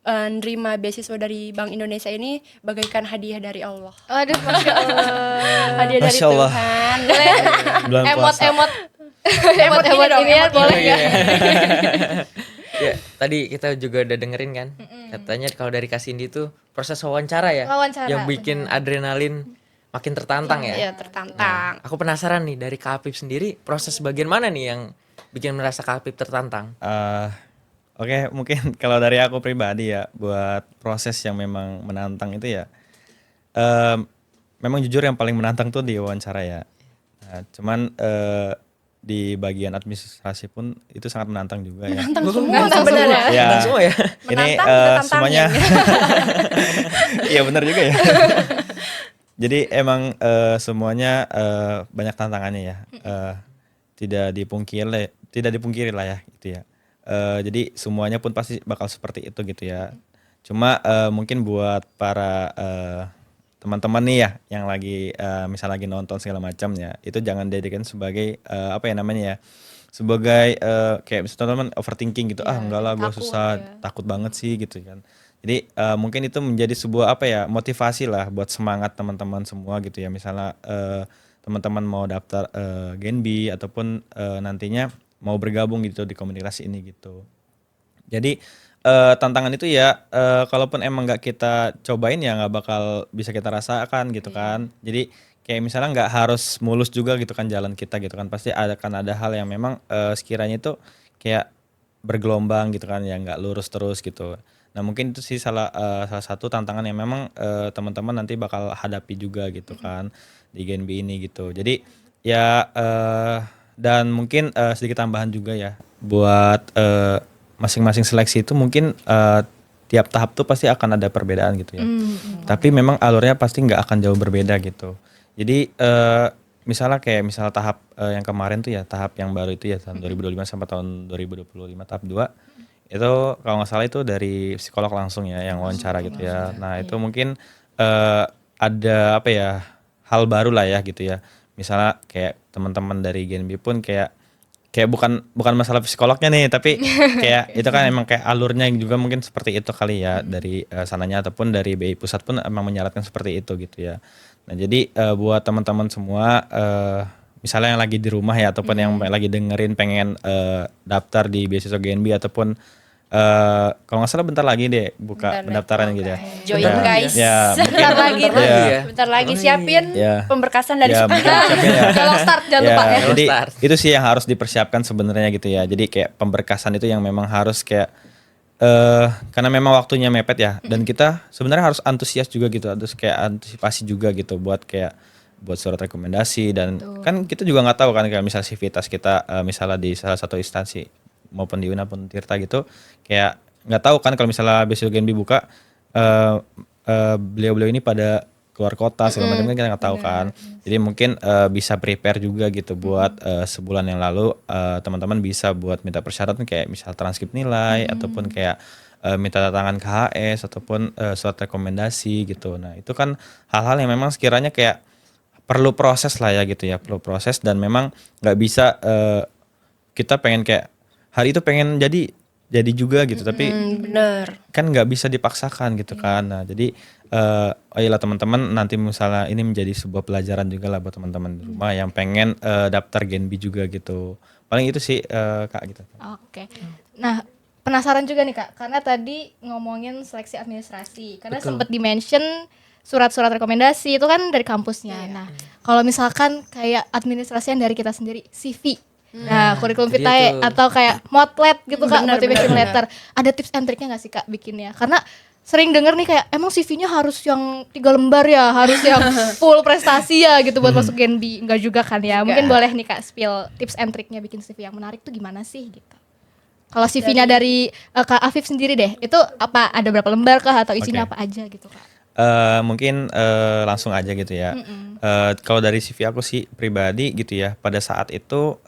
nerima beasiswa dari Bank Indonesia ini bagaikan hadiah dari Allah. Aduh, Masya Allah. Hadiah dari Masya Allah. Tuhan. Bulan puasa. Emot-emot Emot gini dong, ini ya emot boleh gini. ya. Ya, tadi kita juga udah dengerin kan. Katanya kalau dari Kak Cindy tuh proses wawancara ya. Wawancara, Yang bikin adrenalin makin tertantang ya. Iya, tertantang. Aku penasaran nih dari Kak Apip sendiri proses bagian mana nih yang bikin merasa Kak Apip tertantang? Oke, mungkin kalau dari aku pribadi ya, buat proses yang memang menantang itu ya, memang jujur yang paling menantang tuh di wawancara ya. Nah, cuman di bagian administrasi pun itu sangat menantang juga ya. Menantang semua sebenarnya. Ya, Menantang semua ya. ini Menantang, kita tantangin. semuanya, iya benar juga ya. Jadi emang semuanya banyak tantangannya ya. Tidak dipungkiri lah ya, gitu ya. Jadi semuanya pun pasti bakal seperti itu gitu ya. Cuma mungkin buat para teman-teman nih ya yang lagi misal lagi nonton segala macam ya, itu jangan dijadikan sebagai apa ya namanya ya, sebagai kayak misalnya teman-teman overthinking gitu, enggak lah gue takut susah, ya. takut banget sih gitu kan. Jadi mungkin itu menjadi sebuah apa ya, motivasi lah buat semangat teman-teman semua gitu ya. Misalnya teman-teman mau daftar Genbi ataupun nantinya mau bergabung gitu di komunitas ini gitu. Jadi tantangan itu ya kalaupun emang nggak kita cobain ya nggak bakal bisa kita rasakan gitu kan. Jadi kayak misalnya nggak harus mulus juga gitu kan jalan kita gitu kan. Pasti akan ada hal yang memang sekiranya itu kayak bergelombang gitu kan, ya nggak lurus terus gitu. Nah mungkin itu sih salah satu tantangan yang memang teman-teman nanti bakal hadapi juga gitu kan di Genbi ini gitu. Jadi ya dan mungkin sedikit tambahan juga ya buat masing-masing seleksi itu mungkin tiap tahap tuh pasti akan ada perbedaan gitu ya. Tapi memang alurnya pasti nggak akan jauh berbeda gitu. Jadi misalnya tahap yang kemarin tuh ya, tahap yang baru itu ya tahun 2025 sampai tahun 2025 tahap 2 itu kalau nggak salah itu dari psikolog langsung ya yang wawancara gitu ya. Nah itu mungkin ada apa ya, hal baru lah ya gitu ya. Misalnya kayak teman-teman dari Genbi pun kayak bukan masalah psikolognya nih, tapi kayak itu kan emang kayak alurnya juga mungkin seperti itu kali ya dari sananya ataupun dari BI pusat pun emang menyarankan seperti itu gitu ya. Nah jadi buat teman-teman semua misalnya yang lagi di rumah ya ataupun yang lagi dengerin pengen daftar di beasiswa Genbi ataupun Kalau nggak salah bentar lagi deh buka Bentar, pendaftaran gitu ya. Join Ya, guys. ya, Bentar lagi bentar tuh. lagi ya. Bentar lagi siapin Ya. pemberkasan dari Ya, sekolah. mungkin siapin ya. Kalau start jangan lupa ya. Jadi Start. itu sih yang harus dipersiapkan sebenarnya gitu ya. Jadi kayak pemberkasan itu yang memang harus kayak karena memang waktunya mepet ya, dan kita sebenarnya harus antusias juga gitu, harus kayak antisipasi juga gitu buat kayak buat surat rekomendasi, dan kan kita juga nggak tahu kan kayak misal sivitas kita misalnya di salah satu instansi maupun di UNA pun Tirta gitu, kayak nggak tahu kan kalau misalnya besok Genbi buka beliau-beliau ini pada keluar kota segala macam, kan kita nggak tahu kan. Jadi mungkin bisa prepare juga gitu buat sebulan yang lalu teman-teman bisa buat minta persyaratan kayak misal transkrip nilai ataupun kayak minta tanda tangan KHS ataupun surat rekomendasi gitu. Nah, itu kan hal-hal yang memang sekiranya kayak perlu proses lah ya gitu ya, perlu proses, dan memang nggak bisa kita pengen kayak hari itu pengen jadi juga gitu, tapi Bener. kan nggak bisa dipaksakan gitu kan. Nah, jadi ayolah teman-teman, nanti misalnya ini menjadi sebuah pelajaran juga lah buat teman-teman di rumah yang pengen daftar Genbi juga gitu. Paling itu sih Kak gitu. Oke. Nah, penasaran juga nih Kak, karena tadi ngomongin seleksi administrasi, karena sempat di-mention surat-surat rekomendasi itu kan dari kampusnya. Nah, kalau misalkan kayak administrasi yang dari kita sendiri, CV. Nah, kurikulum Itu dia vitae tuh. atau kayak motlet gitu Kak, Bener, motivation bener, letter. Ada tips and triknya nggak sih Kak bikinnya? Karena sering denger nih kayak emang CV-nya harus yang 3 lembar ya, harus yang full prestasi ya gitu buat masuk Genbi. Enggak juga kan ya. Mungkin boleh nih Kak spill tips and triknya bikin CV yang menarik tuh gimana sih gitu. Kalau CV-nya dari Kak Afif sendiri deh, itu apa, ada berapa lembar kah atau isinya Oke. apa aja gitu Kak? Mungkin langsung aja gitu ya. Kalau dari CV aku sih pribadi gitu ya, pada saat itu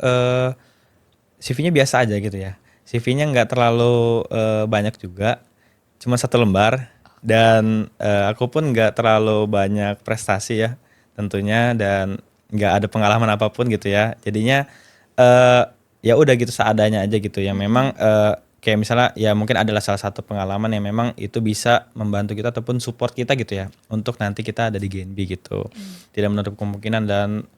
CV-nya biasa aja gitu ya. CV-nya nggak terlalu banyak juga, cuma 1 lembar, dan aku pun nggak terlalu banyak prestasi ya tentunya, dan nggak ada pengalaman apapun gitu ya. Jadinya ya udah gitu seadanya aja gitu ya. Memang kayak misalnya ya mungkin adalah salah satu pengalaman yang memang itu bisa membantu kita ataupun support kita gitu ya untuk nanti kita ada di Genbi gitu. Tidak menutup kemungkinan, dan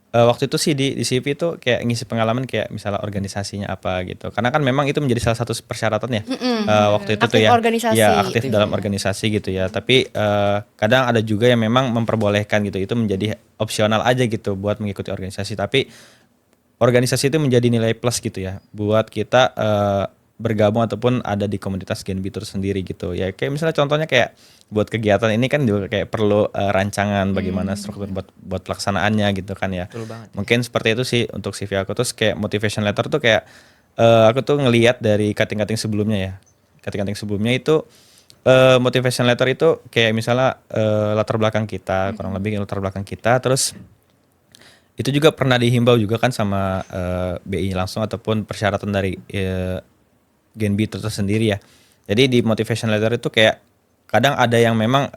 waktu itu sih di CV itu kayak ngisi pengalaman kayak misalnya organisasinya apa gitu. Karena kan memang itu menjadi salah satu persyaratan ya. Waktu itu tuh Aktif ya. organisasi. Ya, aktif dalam organisasi gitu ya. Tapi kadang ada juga yang memang memperbolehkan gitu. Itu menjadi opsional aja gitu buat mengikuti organisasi. Tapi organisasi itu menjadi nilai plus gitu ya buat kita bergabung ataupun ada di komunitas Genbi itu sendiri gitu ya. Kayak misalnya contohnya kayak buat kegiatan ini kan juga kayak perlu rancangan bagaimana struktur buat pelaksanaannya gitu kan ya. Betul banget. Mungkin seperti itu sih untuk CV aku. Terus kayak motivation letter tuh kayak aku tuh ngelihat dari cutting-cutting sebelumnya ya. Cutting-cutting sebelumnya itu motivation letter itu kayak misalnya latar belakang kita, kurang lebih latar belakang kita, terus itu juga pernah dihimbau juga kan sama BI langsung ataupun persyaratan dari Genbi itu sendiri ya. Jadi di motivation letter itu kayak kadang ada yang memang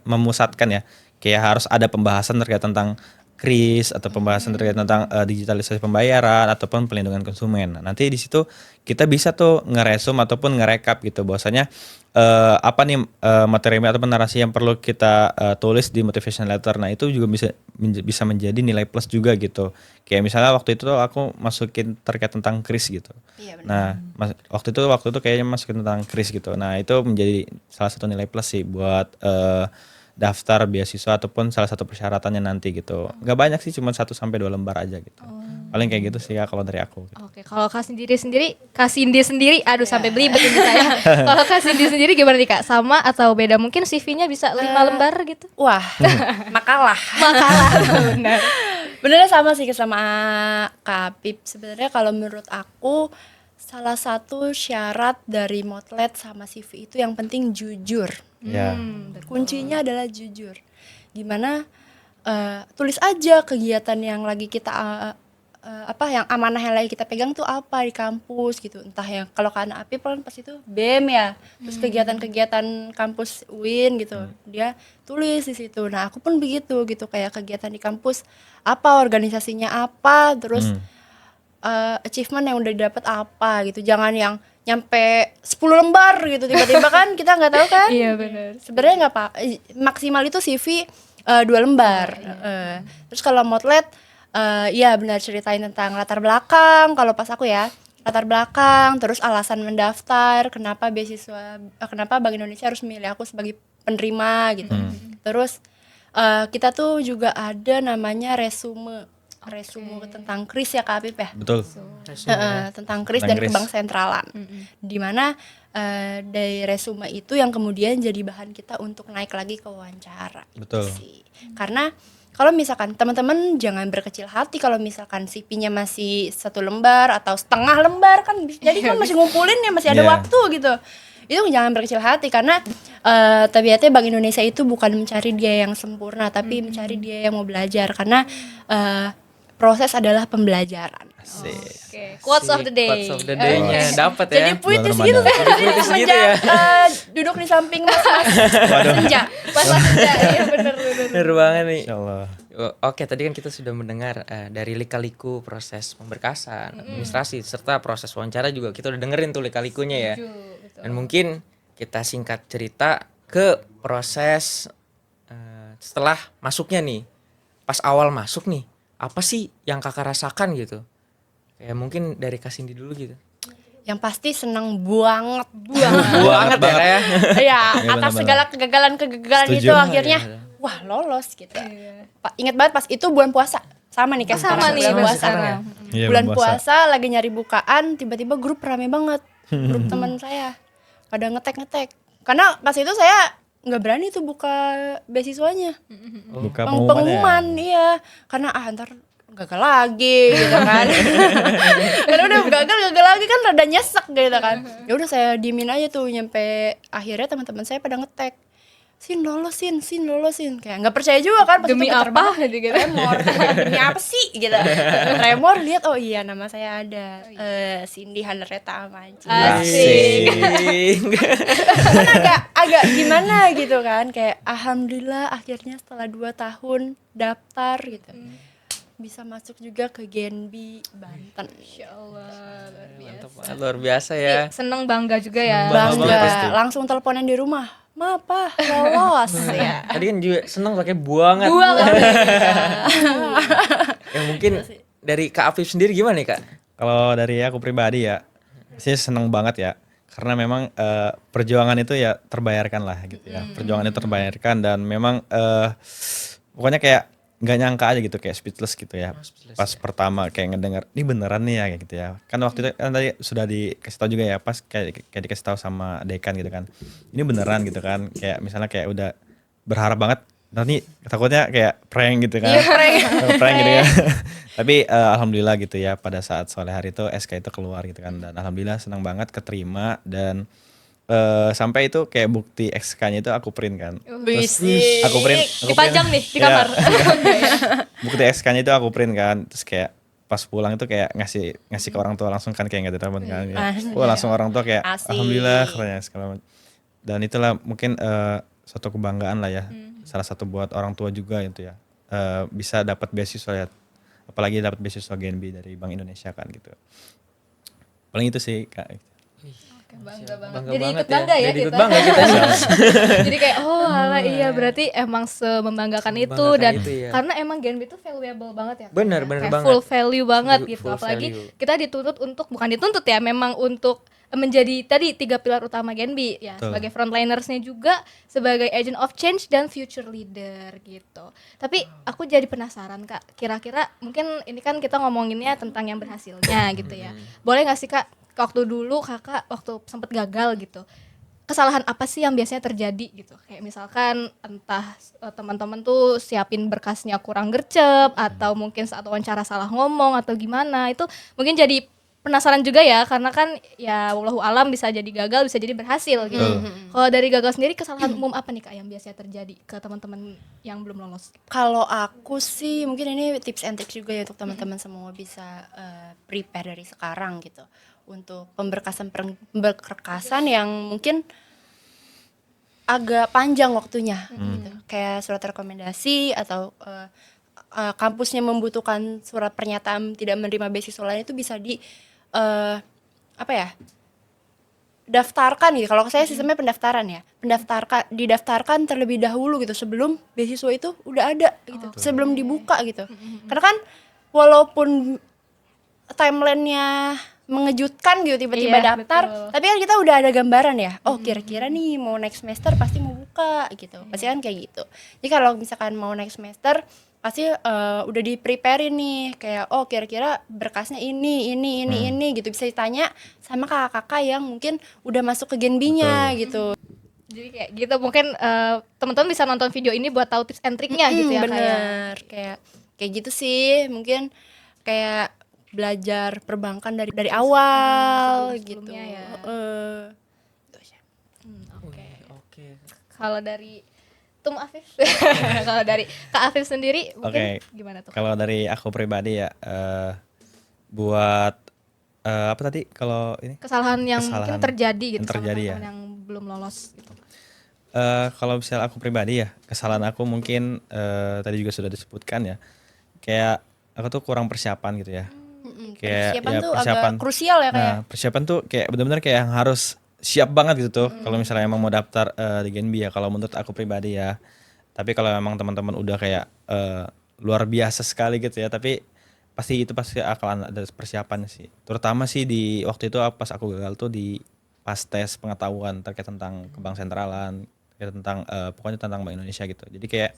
memusatkan ya, kayak harus ada pembahasan terkait tentang KRIS atau pembahasan terkait tentang digitalisasi pembayaran ataupun pelindungan konsumen. Nah, nanti di situ kita bisa tuh ngeresum ataupun ngerekap gitu bahwasanya apa nih materi ataupun narasi yang perlu kita tulis di motivation letter. Nah, itu juga bisa menjadi nilai plus juga gitu. Kayak misalnya waktu itu tuh aku masukin terkait tentang KRIS gitu. Iya, benar. Nah, waktu itu kayaknya masukin tentang KRIS gitu. Nah, itu menjadi salah satu nilai plus sih buat daftar beasiswa ataupun salah satu persyaratannya nanti gitu. Nggak banyak sih, cuma 1 sampai 2 lembar aja gitu. Paling kayak gitu sih Kak kalau dari aku. Gitu. Oke, kalau Kak Cindy sendiri, aduh sampai belibet ini saya. Kalau Kak Cindy sendiri gimana nih Kak? Sama atau beda? Mungkin CV-nya bisa 5 lembar gitu? Wah, makalah. Makalah, benar. Benernya sama sih sama Kak Apip. Sebenarnya kalau menurut aku salah satu syarat dari motlet sama CV itu yang penting jujur. Ya. Kuncinya adalah jujur. Gimana tulis aja kegiatan yang lagi kita yang amanah yang lagi kita pegang tuh apa di kampus gitu. Entah yang kalau ke anak Apip kan pas itu BEM ya. Terus kegiatan-kegiatan kampus UIN gitu. Dia tulis di situ. Nah, aku pun begitu gitu, kayak kegiatan di kampus apa, organisasinya apa, terus achievement yang udah didapat apa gitu. Jangan yang nyampe 10 lembar gitu tiba-tiba kan kita nggak tahu kan. Iya benar. Sebenarnya nggak apa, maksimal itu CV 2 lembar. Terus kalau motlet ya benar, ceritain tentang latar belakang. Kalau pas aku ya latar belakang, terus alasan mendaftar, kenapa kenapa Bank Indonesia harus memilih aku sebagai penerima gitu. Terus kita tuh juga ada namanya resume tentang KRIS ya Kak Apip ya. Betul. Tentang KRIS Tentang dan KRIS. Bank Sentralan. Dimana dari resume itu yang kemudian jadi bahan kita untuk naik lagi ke wawancara. Betul. Gitu sih. Karena kalau misalkan teman-teman jangan berkecil hati kalau misalkan CV-nya masih 1 lembar atau setengah lembar kan jadi kan masih ngumpulin ya, masih ada Iya. waktu gitu. Itu jangan berkecil hati karena tabiatnya Bank Indonesia itu bukan mencari dia yang sempurna tapi mencari dia yang mau belajar karena proses adalah pembelajaran. Asik. Oke, quotes of the day. Quotes of the day-nya dapat ya. Jadi puitis Bulan gitu Ramadan. kan tadi Puitis gitu semenjak ya. duduk di samping mas-mas senja. Pas senja, iya bener. Bener banget nih. Insyaallah. Oke, tadi kan kita sudah mendengar dari lika-liku proses pemberkasan, administrasi, serta proses wawancara juga kita udah dengerin tuh lika-likunya ya. Dan mungkin kita singkat cerita ke proses setelah masuknya nih. Pas awal masuk nih, apa sih yang kakak rasakan gitu? Kayak mungkin dari Kak Cindy dulu gitu. Yang pasti seneng banget Banget ya Kak ya. ya Iya, atas benar-benar. segala kegagalan Setuju. itu akhirnya Iya. wah lolos gitu. Ingat banget pas itu bulan puasa sama nih kayak Sama sekarang, nih bulan bulan puasa. sekarang. Iya, Bulan puasa lagi nyari bukaan tiba-tiba grup rame banget grup teman saya pada ngetek karena pas itu saya nggak berani tuh buka beasiswanya Buka pengumuman iya karena ntar gagal lagi gitu kan karena udah gagal lagi kan rada nyesek gitu kan ya udah saya diemin aja tuh nyampe akhirnya teman-teman saya pada ngetek sin lolosin kayak nggak percaya juga kan pas Demi itu apa? keterbangan. Gitu. Tremor demi apa sih gitu tremor lihat oh iya nama saya ada Cindy Hanreta Amanci Asik. kan agak gimana gitu kan kayak alhamdulillah akhirnya setelah 2 tahun daftar gitu bisa masuk juga ke Genbi Banten. Insya Allah luar biasa. Mantap banget, luar biasa ya. Seneng bangga juga ya. Bangga banget pasti. Bangga langsung teleponan di rumah ma apa lolos ya Tadi kan juga seneng pakai buangan. Ya mungkin dari Kak Afif sendiri gimana nih Kak? Kalau dari aku pribadi ya, sih seneng banget ya. Karena memang perjuangan itu ya terbayarkan lah gitu ya. Perjuangan itu terbayarkan dan memang pokoknya kayak nggak nyangka aja gitu kayak speechless gitu ya. Pas pertama kayak ngedengar ini beneran nih ya kayak gitu ya. Kan waktu itu kan tadi sudah dikasih tahu juga ya pas kayak dikasih tahu sama dekan gitu kan. Ini beneran gitu kan. Kayak misalnya kayak udah berharap banget nanti takutnya kayak prank gitu kan. Iya, prank. Prank gitu ya. Tapi alhamdulillah gitu ya pada saat sore hari itu SK itu keluar gitu kan dan alhamdulillah senang banget keterima dan sampai itu kayak bukti SK-nya itu aku print kan. Bisik. Aku print Dipajang nih di Iya. kamar. Bukti SK-nya itu aku print kan. Terus kayak pas pulang itu kayak ngasih ke orang tua langsung kan kayak nggak telepon kan. Ya. Wah langsung orang tua kayak Asik. alhamdulillah katanya segala macam. Dan itulah mungkin suatu kebanggaan lah ya. Salah satu buat orang tua juga itu ya. Bisa dapat beasiswa ya. Apalagi dapat beasiswa GNB dari Bank Indonesia kan gitu. Paling itu sih Kak. Bangga banget. Bangga Jadi banget ikut bangga ya Jadi ikut kita. bangga kita. Jadi kayak oh alah iya berarti emang membanggakan itu Membanggakan dan itu, ya. karena emang Genbi itu valuable banget ya. Bener, Kayak bener kayak banget. full value banget gitu. Full Apalagi value. kita dituntut untuk bukan dituntut ya, memang untuk menjadi tadi 3 pilar utama Genbi ya, Betul. sebagai frontlinersnya juga, sebagai agent of change dan future leader gitu. Tapi aku jadi penasaran Kak, kira-kira mungkin ini kan kita ngomonginnya tentang yang berhasilnya gitu ya. Boleh gak sih Kak, waktu dulu kakak waktu sempet gagal gitu, kesalahan apa sih yang biasanya terjadi gitu? Kayak misalkan entah teman-teman tuh siapin berkasnya kurang gercep atau mungkin saat wawancara salah ngomong atau gimana, itu mungkin jadi penasaran juga ya, karena kan ya wallahu alam bisa jadi gagal bisa jadi berhasil gitu. Kalau dari gagal sendiri kesalahan umum apa nih Kak yang biasanya terjadi ke teman-teman yang belum lolos? Kalau aku sih mungkin ini tips and tricks juga ya untuk teman-teman semua bisa prepare dari sekarang gitu untuk pemberkasan yang mungkin agak panjang waktunya gitu. Kayak surat rekomendasi atau kampusnya membutuhkan surat pernyataan tidak menerima beasiswa lain itu bisa daftarkan gitu. Kalau saya sistemnya pendaftaran ya. Didaftarkan terlebih dahulu gitu sebelum beasiswa itu udah ada gitu. Sebelum dibuka gitu. Karena kan walaupun timelinenya mengejutkan gitu tiba-tiba Iya, daftar, betul. tapi kan kita udah ada gambaran ya. Oh, kira-kira nih mau next semester pasti mau buka gitu. Pasti kan kayak gitu. Jadi kalau misalkan mau next semester pasti udah di-prepare nih kayak oh kira-kira berkasnya ini gitu, bisa ditanya sama kakak-kakak yang mungkin udah masuk ke Genbinya gitu. Jadi kayak gitu mungkin teman-teman bisa nonton video ini buat tahu tips and triknya gitu ya kayak. Bener, kayak gitu sih, mungkin kayak belajar perbankan dari awal gitu. sebelum-sebelumnya ya. Oke. Oke. Kalau dari Tum Afif, kalau dari Kak Afif sendiri mungkin Oke. gimana tuh? Kalau dari aku pribadi ya, buat apa tadi kalau ini? Kesalahan yang mungkin Kesalahan terjadi gitu yang sama terjadi ya. teman-teman yang belum lolos gitu. Kalau misalnya aku pribadi ya, kesalahan aku mungkin tadi juga sudah disebutkan ya. Kayak aku tuh kurang persiapan gitu ya. Kayak Persiapan ya tuh agak krusial ya kayak. Nah, persiapan tuh kayak benar-benar kayak yang harus siap banget gitu tuh. Kalau misalnya emang mau daftar di Genbi ya, kalau menurut aku pribadi ya. Tapi kalau memang teman-teman udah kayak luar biasa sekali gitu ya, tapi pasti akan ada persiapan sih. Terutama sih di waktu itu pas aku gagal tuh di pas tes pengetahuan terkait tentang ke bank sentralan, terkait tentang pokoknya tentang Bank Indonesia gitu. Jadi kayak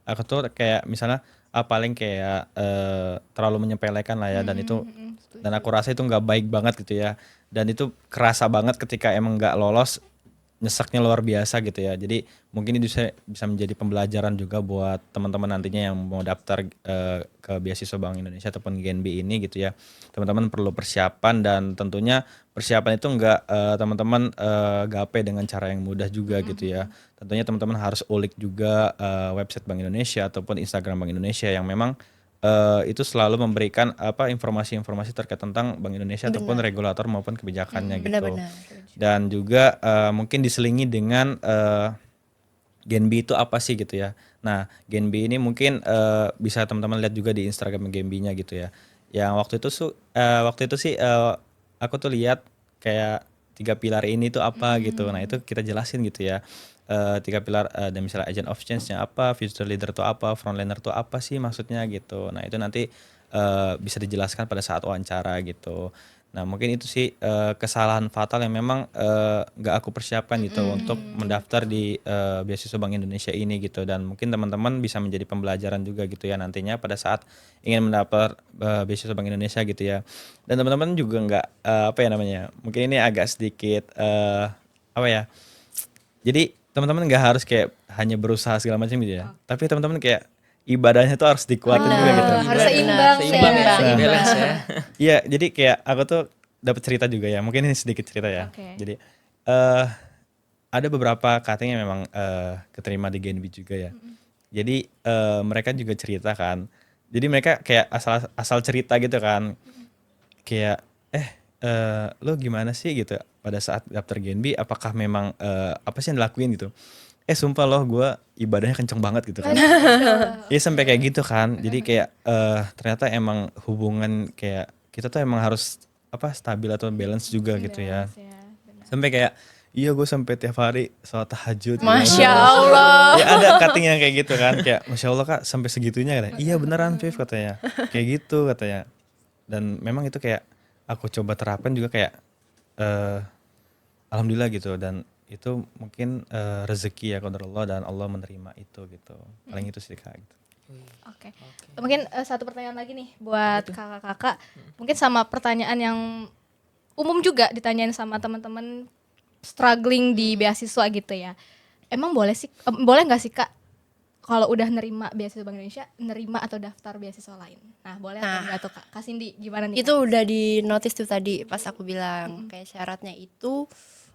aku tuh kayak misalnya paling kayak terlalu menyepelekan lah ya, dan itu dan aku rasa itu nggak baik banget gitu ya, dan itu kerasa banget ketika emang nggak lolos, nyeseknya luar biasa gitu ya. Jadi mungkin ini bisa menjadi pembelajaran juga buat teman-teman nantinya yang mau daftar ke beasiswa Bank Indonesia ataupun GNB ini gitu ya. Teman-teman perlu persiapan, dan tentunya persiapan itu nggak teman-teman gapai dengan cara yang mudah juga gitu ya. Tentunya teman-teman harus ulik juga website Bank Indonesia ataupun Instagram Bank Indonesia yang memang itu selalu memberikan informasi-informasi terkait tentang Bank Indonesia ataupun regulator maupun kebijakannya gitu. Benar-benar. Dan juga mungkin diselingi dengan Genbi itu apa sih gitu ya. Nah, Genbi ini mungkin bisa teman-teman lihat juga di Instagram Genbinya gitu ya. Yang waktu itu sih aku tuh lihat kayak 3 pilar ini tuh apa gitu. Nah, itu kita jelasin gitu ya. 3 pilar dan misalnya agent of change-nya apa, future leader tuh apa, frontliner tuh apa sih maksudnya gitu. Nah, itu nanti bisa dijelaskan pada saat wawancara gitu. Nah, mungkin itu sih kesalahan fatal yang memang nggak aku persiapkan gitu untuk mendaftar di beasiswa Bank Indonesia ini gitu. Dan mungkin teman-teman bisa menjadi pembelajaran juga gitu ya nantinya pada saat ingin mendaftar beasiswa Bank Indonesia gitu ya. Dan teman-teman juga nggak apa ya namanya, mungkin ini agak sedikit apa ya, jadi teman-teman nggak harus kayak hanya berusaha segala macam gitu ya, tapi teman-teman kayak ibadahnya tuh harus dikuatin juga gitu. Harus seimbang, Seimbang ya, seimbang. balance ya. Iya, jadi kayak aku tuh dapat cerita juga ya. Mungkin ini sedikit cerita ya. Oke. Jadi ada beberapa cutting yang memang keterima di GNB juga ya. Jadi mereka juga cerita kan. Jadi mereka kayak asal cerita gitu kan. Kayak lo gimana sih gitu pada saat daftar GNB, apakah memang apa sih yang dilakuin gitu. Sumpah loh gue ibadahnya kenceng banget gitu kan. Iya sampai kayak gitu kan. Jadi kayak ternyata emang hubungan kayak kita tuh emang harus apa stabil atau balance juga gitu ya. Sampai kayak iya gue sampai tiap hari sholat tahajud. Masya Allah. Ya ada cutting yang kayak gitu kan. Kayak Masya Allah Kak sampai segitunya katanya. Iya beneran Viv katanya. Kayak gitu katanya. Dan memang itu kayak aku coba terapkan juga kayak alhamdulillah gitu. Dan itu mungkin rezeki ya qadarullah, dan Allah menerima itu gitu. Paling itu sih Kak gitu. Oke. Mungkin satu pertanyaan lagi nih buat kakak-kakak. Mungkin sama pertanyaan yang umum juga ditanyain sama teman-teman struggling di beasiswa gitu ya. Emang boleh nggak sih Kak kalau udah nerima beasiswa Bank Indonesia, nerima atau daftar beasiswa lain? Nah, boleh atau enggak tuh Kak? Kak Cindy gimana nih? Itu udah di notice tuh tadi pas aku bilang kayak syaratnya itu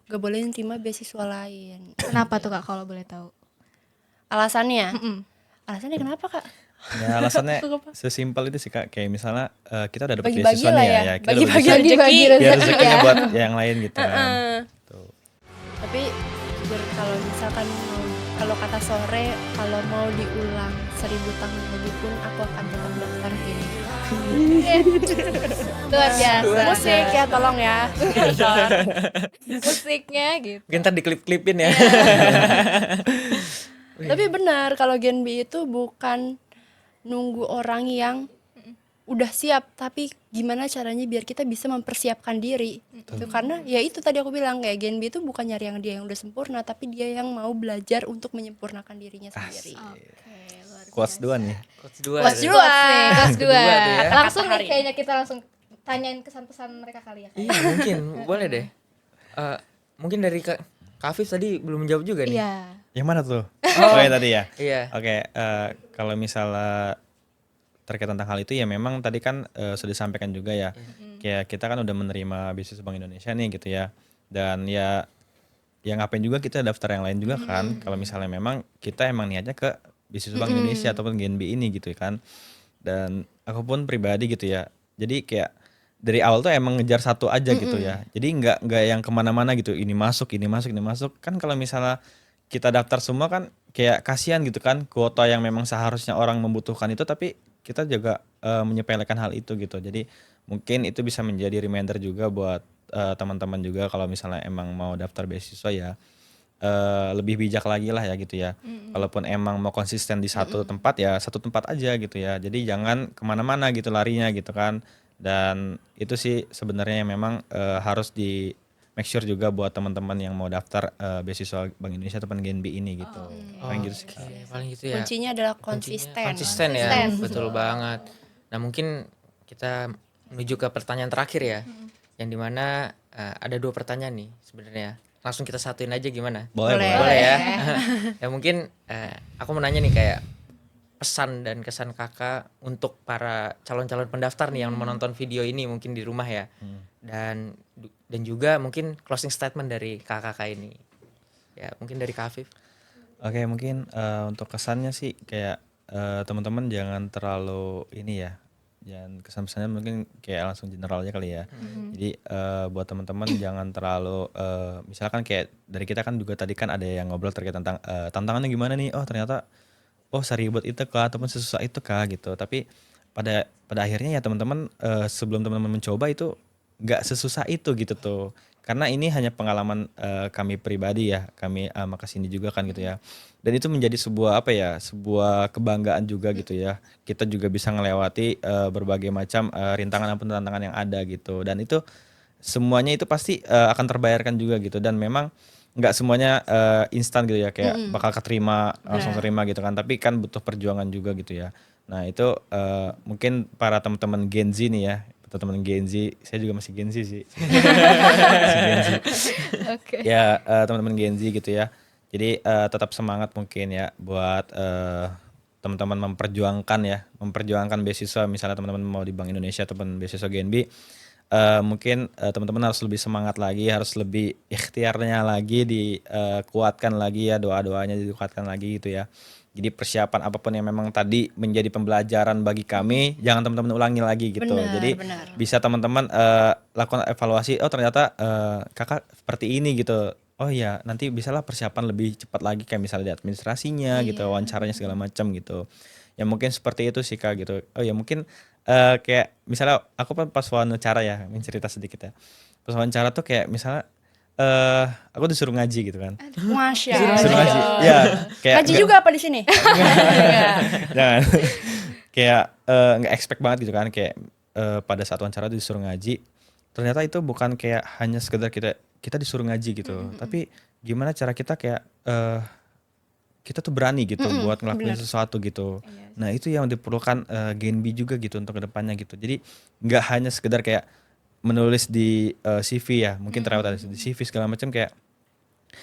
gak boleh nerima beasiswa lain. Kenapa tuh Kak kalau boleh tahu? Alasannya? Alasannya kenapa Kak? Ya alasannya sesimpel itu sih Kak. Kayak misalnya kita udah dapat Bagi-bagi beasiswa lah nih ya. ya. Kita udah Bagi-bagi beasiswa, rezeki. ya rezekinya buat yang lain gitu kan. Tuh. Tapi jujur kalau misalkan kalau kata sore, kalau mau diulang 1000 tahun lagi pun aku akan tetap daftar ini. Luar biasa. Musik ya tolong ya. Musiknya gitu. Mungkin ntar diklip-klipin ya. Tapi benar kalau Genbi itu bukan nunggu orang yang udah siap, tapi gimana caranya biar kita bisa mempersiapkan diri gitu. Karena ya itu tadi aku bilang kayak Genbi itu bukan nyari yang dia yang udah sempurna, tapi dia yang mau belajar untuk menyempurnakan dirinya sendiri. Quotes dua nih. Coach 2. Quotes dua. Kelas 2. Kedua tuh ya. Langsung nih Hari. kayaknya kita langsung tanyain kesan-pesan mereka kali ya. Iya, mungkin boleh deh. Mungkin dari Kak Afif tadi belum menjawab juga nih. Iya. Yang mana tuh? Oh ya tadi ya. Iya. Oke, kalau misalnya terkait tentang hal itu ya memang tadi kan sudah disampaikan juga ya. Kayak kita kan udah menerima beasiswa Bank Indonesia nih gitu ya. Dan ya ngapain juga kita daftar yang lain juga kan. Kalau misalnya memang kita emang niatnya ke beasiswa Bank Indonesia ataupun GNB ini gitu kan. Dan aku pun pribadi gitu ya. Jadi kayak dari awal tuh emang ngejar satu aja gitu ya. Jadi nggak yang kemana-mana gitu. Ini masuk, ini masuk, ini masuk. Kan kalau misalnya kita daftar semua kan kayak kasihan gitu kan, kuota yang memang seharusnya orang membutuhkan itu tapi kita juga menyepelekan hal itu gitu. Jadi mungkin itu bisa menjadi reminder juga buat teman-teman juga kalau misalnya emang mau daftar beasiswa ya lebih bijak lagi lah ya gitu ya. Walaupun emang mau konsisten di satu tempat ya satu tempat aja gitu ya. Jadi jangan kemana-mana gitu larinya gitu kan. Dan itu sih sebenarnya yang memang harus di make sure juga buat teman-teman yang mau daftar beasiswa Bank Indonesia ataupun GNB ini gitu. Paling gitu sih. Oke, paling gitu ya. Kuncinya adalah Kuncinya konsisten. konsisten ya, Konsisten. betul banget. Nah mungkin kita menuju ke pertanyaan terakhir ya, yang dimana ada 2 pertanyaan nih sebenarnya. Langsung kita satuin aja gimana? Boleh, Boleh. boleh. Boleh ya. Ya mungkin aku mau nanya nih kayak pesan dan kesan kakak untuk para calon-calon pendaftar nih yang menonton video ini mungkin di rumah ya. Dan juga mungkin closing statement dari kakak ini. Ya mungkin dari Kak Afif. Oke, mungkin untuk kesannya sih kayak teman-teman jangan terlalu ini ya. Jangan kesan-pesannya mungkin kayak langsung general aja kali ya. Jadi buat teman-teman jangan terlalu misalkan kayak dari kita kan juga tadi kan ada yang ngobrol terkait tentang tantangannya gimana nih. Oh, ternyata seribet itu kah ataupun sesusah itu kah gitu. Tapi pada akhirnya ya teman-teman sebelum teman-teman mencoba itu nggak sesusah itu gitu tuh. Karena ini hanya pengalaman kami pribadi ya, kami sama Kasindi juga kan gitu ya. Dan itu menjadi sebuah apa ya, sebuah kebanggaan juga gitu ya. Kita juga bisa ngelewati berbagai macam rintangan ataupun tantangan yang ada gitu. Dan itu semuanya itu pasti akan terbayarkan juga gitu. Dan memang nggak semuanya instan gitu ya, kayak bakal keterima langsung terima gitu kan. Tapi kan butuh perjuangan juga gitu ya. Nah itu mungkin para teman-teman Gen Z nih ya, teman-teman Gen Z, saya juga masih Gen Z sih. Masih Gen Z. Oke. Ya teman-teman Gen Z gitu ya. Jadi tetap semangat mungkin ya buat teman-teman memperjuangkan beasiswa misalnya teman-teman mau di Bank Indonesia ataupun beasiswa GNB. Mungkin teman-teman harus lebih semangat lagi, harus lebih ikhtiarnya lagi dikuatkan lagi ya, doa-doanya dikuatkan lagi gitu ya. Jadi persiapan apapun yang memang tadi menjadi pembelajaran bagi kami, jangan teman-teman ulangi lagi gitu. Benar, Jadi benar. bisa teman-teman lakukan evaluasi, oh ternyata kakak seperti ini gitu. Oh iya, nanti bisalah persiapan lebih cepat lagi kayak misalnya di administrasinya gitu, wawancaranya segala macam gitu. Ya mungkin seperti itu sih Kak gitu. Oh ya mungkin kayak misalnya aku pas wawancara ya, ini cerita sedikit ya. Pas wawancara tuh kayak misalnya aku disuruh ngaji gitu kan. Masya Disuruh ngaji. Allah. Ya, kayak Ngaji nggak- juga apa di sini? jangan. Kayak nggak expect banget gitu kan kayak pada saat wawancara tuh disuruh ngaji. Ternyata itu bukan kayak hanya sekedar kita disuruh ngaji gitu. Tapi gimana cara kita kayak kita tuh berani gitu buat ngelakuin sesuatu gitu. Nah itu yang diperlukan GNB juga gitu untuk kedepannya gitu. Jadi nggak hanya sekedar kayak menulis di CV ya, mungkin terlewat di CV segala macam kayak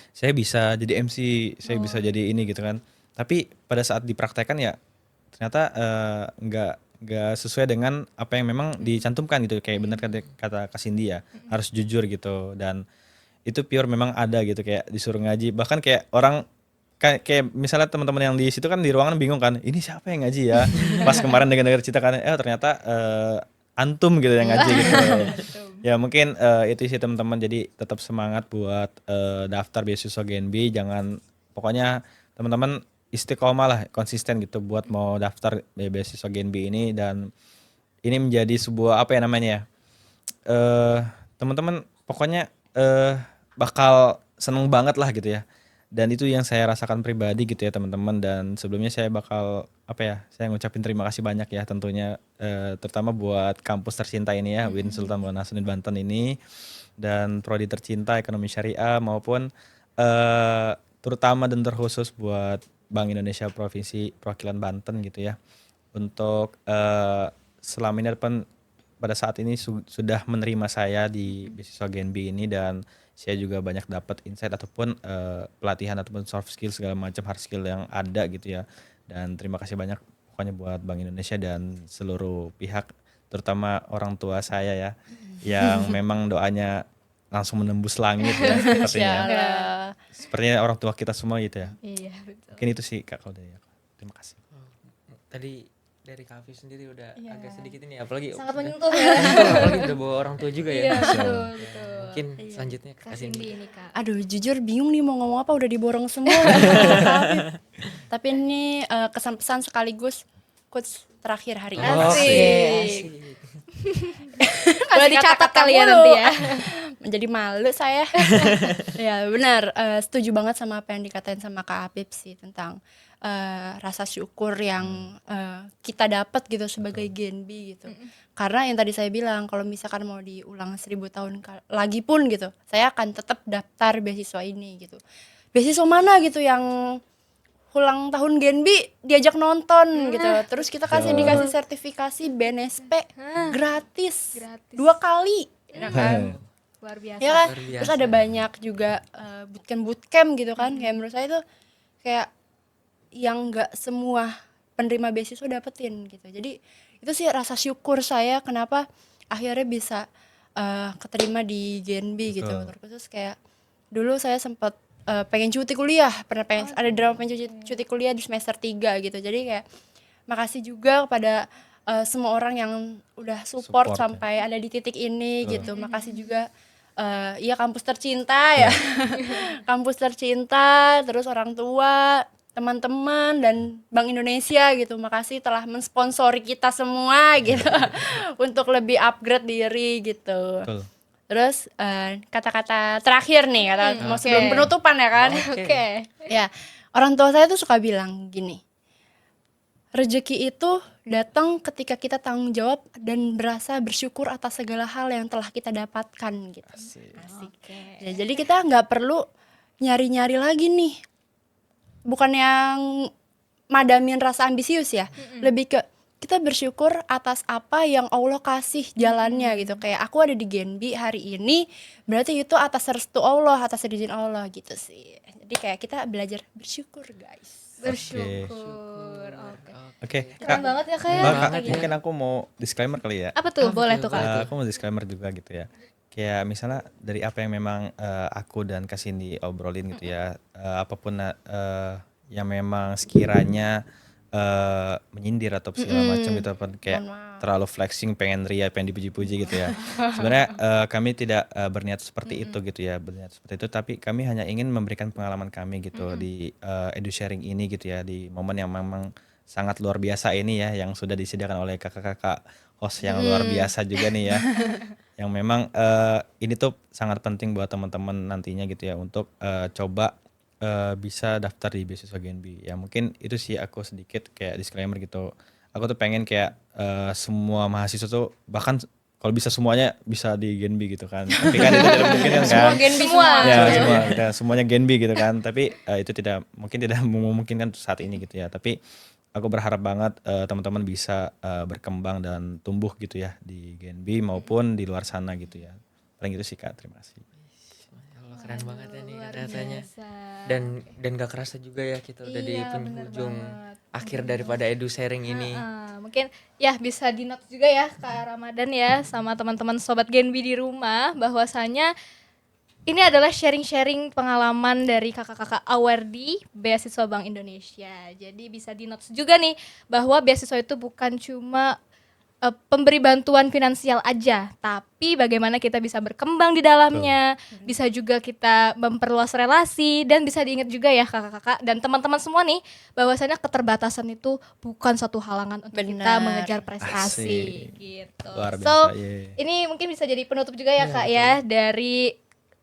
saya bisa jadi MC, saya bisa jadi ini gitu kan. Tapi pada saat dipraktekkan ya ternyata nggak sesuai dengan apa yang memang dicantumkan gitu. Kayak benar kata Kak Cindy ya, harus jujur gitu. Dan itu pure memang ada gitu kayak disuruh ngaji. Bahkan kayak orang kayak misalnya teman-teman yang di situ kan di ruangan bingung kan, ini siapa yang ngaji ya? Pas kemarin dengar cerita kan, ternyata antum gitu yang ngaji gitu. Ya mungkin itu sih teman-teman, jadi tetap semangat buat daftar beasiswa GNB. Jangan, pokoknya teman-teman istiqomah lah, konsisten gitu buat mau daftar beasiswa GNB ini. Dan ini menjadi sebuah apa ya namanya ya, teman-teman pokoknya bakal seneng banget lah gitu ya. dan itu yang saya rasakan pribadi gitu ya teman-teman. Dan sebelumnya saya bakal saya ngucapin terima kasih banyak ya tentunya, terutama buat kampus tercinta ini ya, UIN Sultan Maulana Hasanuddin Banten ini, dan prodi tercinta ekonomi syariah, maupun terutama dan terkhusus buat Bank Indonesia Provinsi Perwakilan Banten gitu ya, untuk selama ini pada saat ini sudah menerima saya di beasiswa Genbi ini. Dan saya juga banyak dapat insight ataupun pelatihan ataupun soft skill segala macam hard skill yang ada gitu ya. Dan terima kasih banyak pokoknya buat Bank Indonesia dan seluruh pihak, terutama orang tua saya ya, yang memang doanya langsung menembus langit ya sepertinya. Insyaallah. Sepertinya orang tua kita semua gitu ya. Iya, betul. Mungkin itu sih Kak kalau dari aku. Terima kasih. Tadi dari Kak Afif sendiri udah Iya. agak sedikit ini, apalagi Sangat menyentuh ya. apalagi udah bawa orang tua juga Iya, ya. betul, betul. Mungkin selanjutnya Kak Kak Cindy. Cindy ini, Kak. Aduh, jujur bingung nih mau ngomong apa, udah diborong semua. Tapi ini kesan pesan sekaligus quotes terakhir hari ini. Asik. Boleh Kasih dicatat kata-kata kali ya mulu. nanti ya. Menjadi malu saya. Ya benar, setuju banget sama apa yang dikatain sama Kak Apip sih tentang rasa syukur yang kita dapat gitu sebagai Genbi gitu. Karena yang tadi saya bilang, kalau misalkan mau diulang 1000 tahun lagi pun gitu, saya akan tetap daftar beasiswa ini gitu. Beasiswa mana gitu yang ulang tahun Genbi diajak nonton gitu. Terus kita dikasih sertifikasi BNSP gratis. 2 kali. Ya kan? Luar biasa. Ya kan? Luar biasa. Terus ada banyak juga bootcamp gitu kan. Kayak menurut saya tuh kayak yang nggak semua penerima beasiswa dapetin gitu. Jadi itu sih rasa syukur saya kenapa akhirnya bisa keterima di Genbi gitu. Terus kayak dulu saya sempat pengen cuti kuliah, pernah pengen ada drama pengen cuti kuliah di semester 3 gitu. Jadi kayak makasih juga kepada semua orang yang udah support Support, sampai ada di titik ini gitu. Makasih juga ya kampus tercinta ya. Kampus tercinta, terus orang tua, teman-teman dan Bank Indonesia gitu. Makasih telah mensponsori kita semua gitu untuk lebih upgrade diri gitu. Betul. Terus kata-kata terakhir nih, mau sebelum penutupan ya kan. Oke. Ya, orang tua saya tuh suka bilang gini. Rezeki itu datang ketika kita tanggung jawab dan berasa bersyukur atas segala hal yang telah kita dapatkan gitu. Asik. Ya, jadi kita nggak perlu nyari-nyari lagi nih. Bukan yang madamin rasa ambisius ya, lebih ke kita bersyukur atas apa yang Allah kasih jalannya gitu. Kayak aku ada di Genbi hari ini, berarti itu atas restu Allah, atas izin Allah gitu sih. Jadi kayak kita belajar bersyukur guys. Bersyukur. Oke. Oke, Keren Kak. banget ya Kak ya. Kak, mungkin aku mau disclaimer kali ya. Apa tuh? Boleh tuh Kak. Aku mau disclaimer juga gitu ya. Kayak misalnya dari apa yang memang aku dan Kak Cindy obrolin gitu ya, apapun yang memang sekiranya menyindir atau segala macam gitu, apa kayak terlalu flexing, pengen ria, pengen dipuji-puji gitu ya. Sebenarnya kami tidak berniat seperti itu gitu ya, berniat seperti itu, tapi kami hanya ingin memberikan pengalaman kami gitu di edu sharing ini gitu ya, di momen yang memang sangat luar biasa ini ya, yang sudah disediakan oleh kakak-kakak host yang luar biasa juga nih ya. Yang memang ini tuh sangat penting buat teman-teman nantinya gitu ya, untuk coba bisa daftar di beasiswa Genbi. Ya mungkin itu sih aku sedikit kayak disclaimer gitu. Aku tuh pengen kayak semua mahasiswa tuh, bahkan kalau bisa semuanya bisa di Genbi gitu kan. Tapi kan itu tidak mungkin kan. Semua Genbi semua. Ya semua kita semuanya Genbi gitu kan. Tapi itu tidak memungkinkan saat ini gitu ya. Tapi aku berharap banget teman-teman bisa berkembang dan tumbuh gitu ya di Genbi maupun di luar sana gitu ya. Paling itu sih Kak, terima kasih. Allah, keren banget ya nih Luar rasanya. biasa. Dan gak kerasa juga ya kita udah di Iya, bener penghujung banget. akhir daripada edu sharing ini. Mungkin ya bisa di note juga ya Kak Ramadan ya sama teman-teman sobat Genbi di rumah, bahwasanya ini adalah sharing-sharing pengalaman dari kakak-kakak awardi beasiswa Bank Indonesia. Jadi bisa di notes juga nih bahwa beasiswa itu bukan cuma pemberi bantuan finansial aja, tapi bagaimana kita bisa berkembang di dalamnya, bisa juga kita memperluas relasi, dan bisa diingat juga ya kakak-kakak dan teman-teman semua nih, bahwasanya keterbatasan itu bukan satu halangan untuk kita Benar. mengejar prestasi. Asik. Gitu. Luar So biasa, ye. ini mungkin bisa jadi penutup juga ya Kak ya dari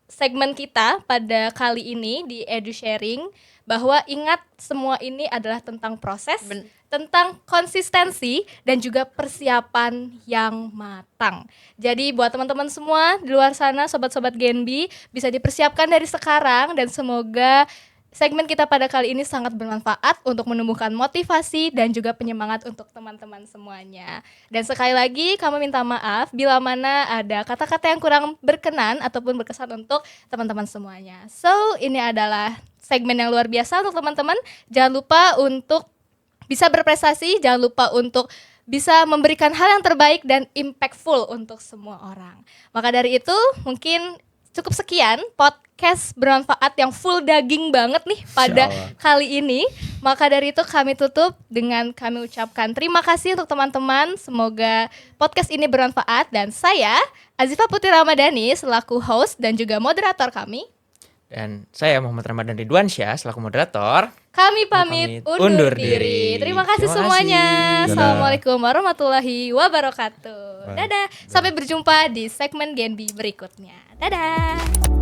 segmen kita pada kali ini di Edu Sharing, bahwa ingat semua ini adalah tentang proses, tentang konsistensi dan juga persiapan yang matang. Jadi buat teman-teman semua di luar sana, sobat-sobat Genbi, bisa dipersiapkan dari sekarang dan semoga segmen kita pada kali ini sangat bermanfaat untuk menumbuhkan motivasi dan juga penyemangat untuk teman-teman semuanya. Dan sekali lagi kami minta maaf bila mana ada kata-kata yang kurang berkenan ataupun berkesan untuk teman-teman semuanya. So, ini adalah segmen yang luar biasa untuk teman-teman. Jangan lupa untuk bisa berprestasi, jangan lupa untuk bisa memberikan hal yang terbaik dan impactful untuk semua orang. Maka dari itu, mungkin cukup sekian podcast bermanfaat yang full daging banget nih pada kali ini. Maka dari itu kami tutup dengan kami ucapkan terima kasih untuk teman-teman. Semoga podcast ini bermanfaat dan saya Azifah Putri Ramadhani selaku host dan juga moderator kami. Dan saya Muhammad Ramadan Ridwansyah selaku moderator. Kami pamit undur diri. Terima kasih semuanya. Assalamualaikum warahmatullahi wabarakatuh. Dadah. Sampai berjumpa di segmen Genbi berikutnya. Dadah.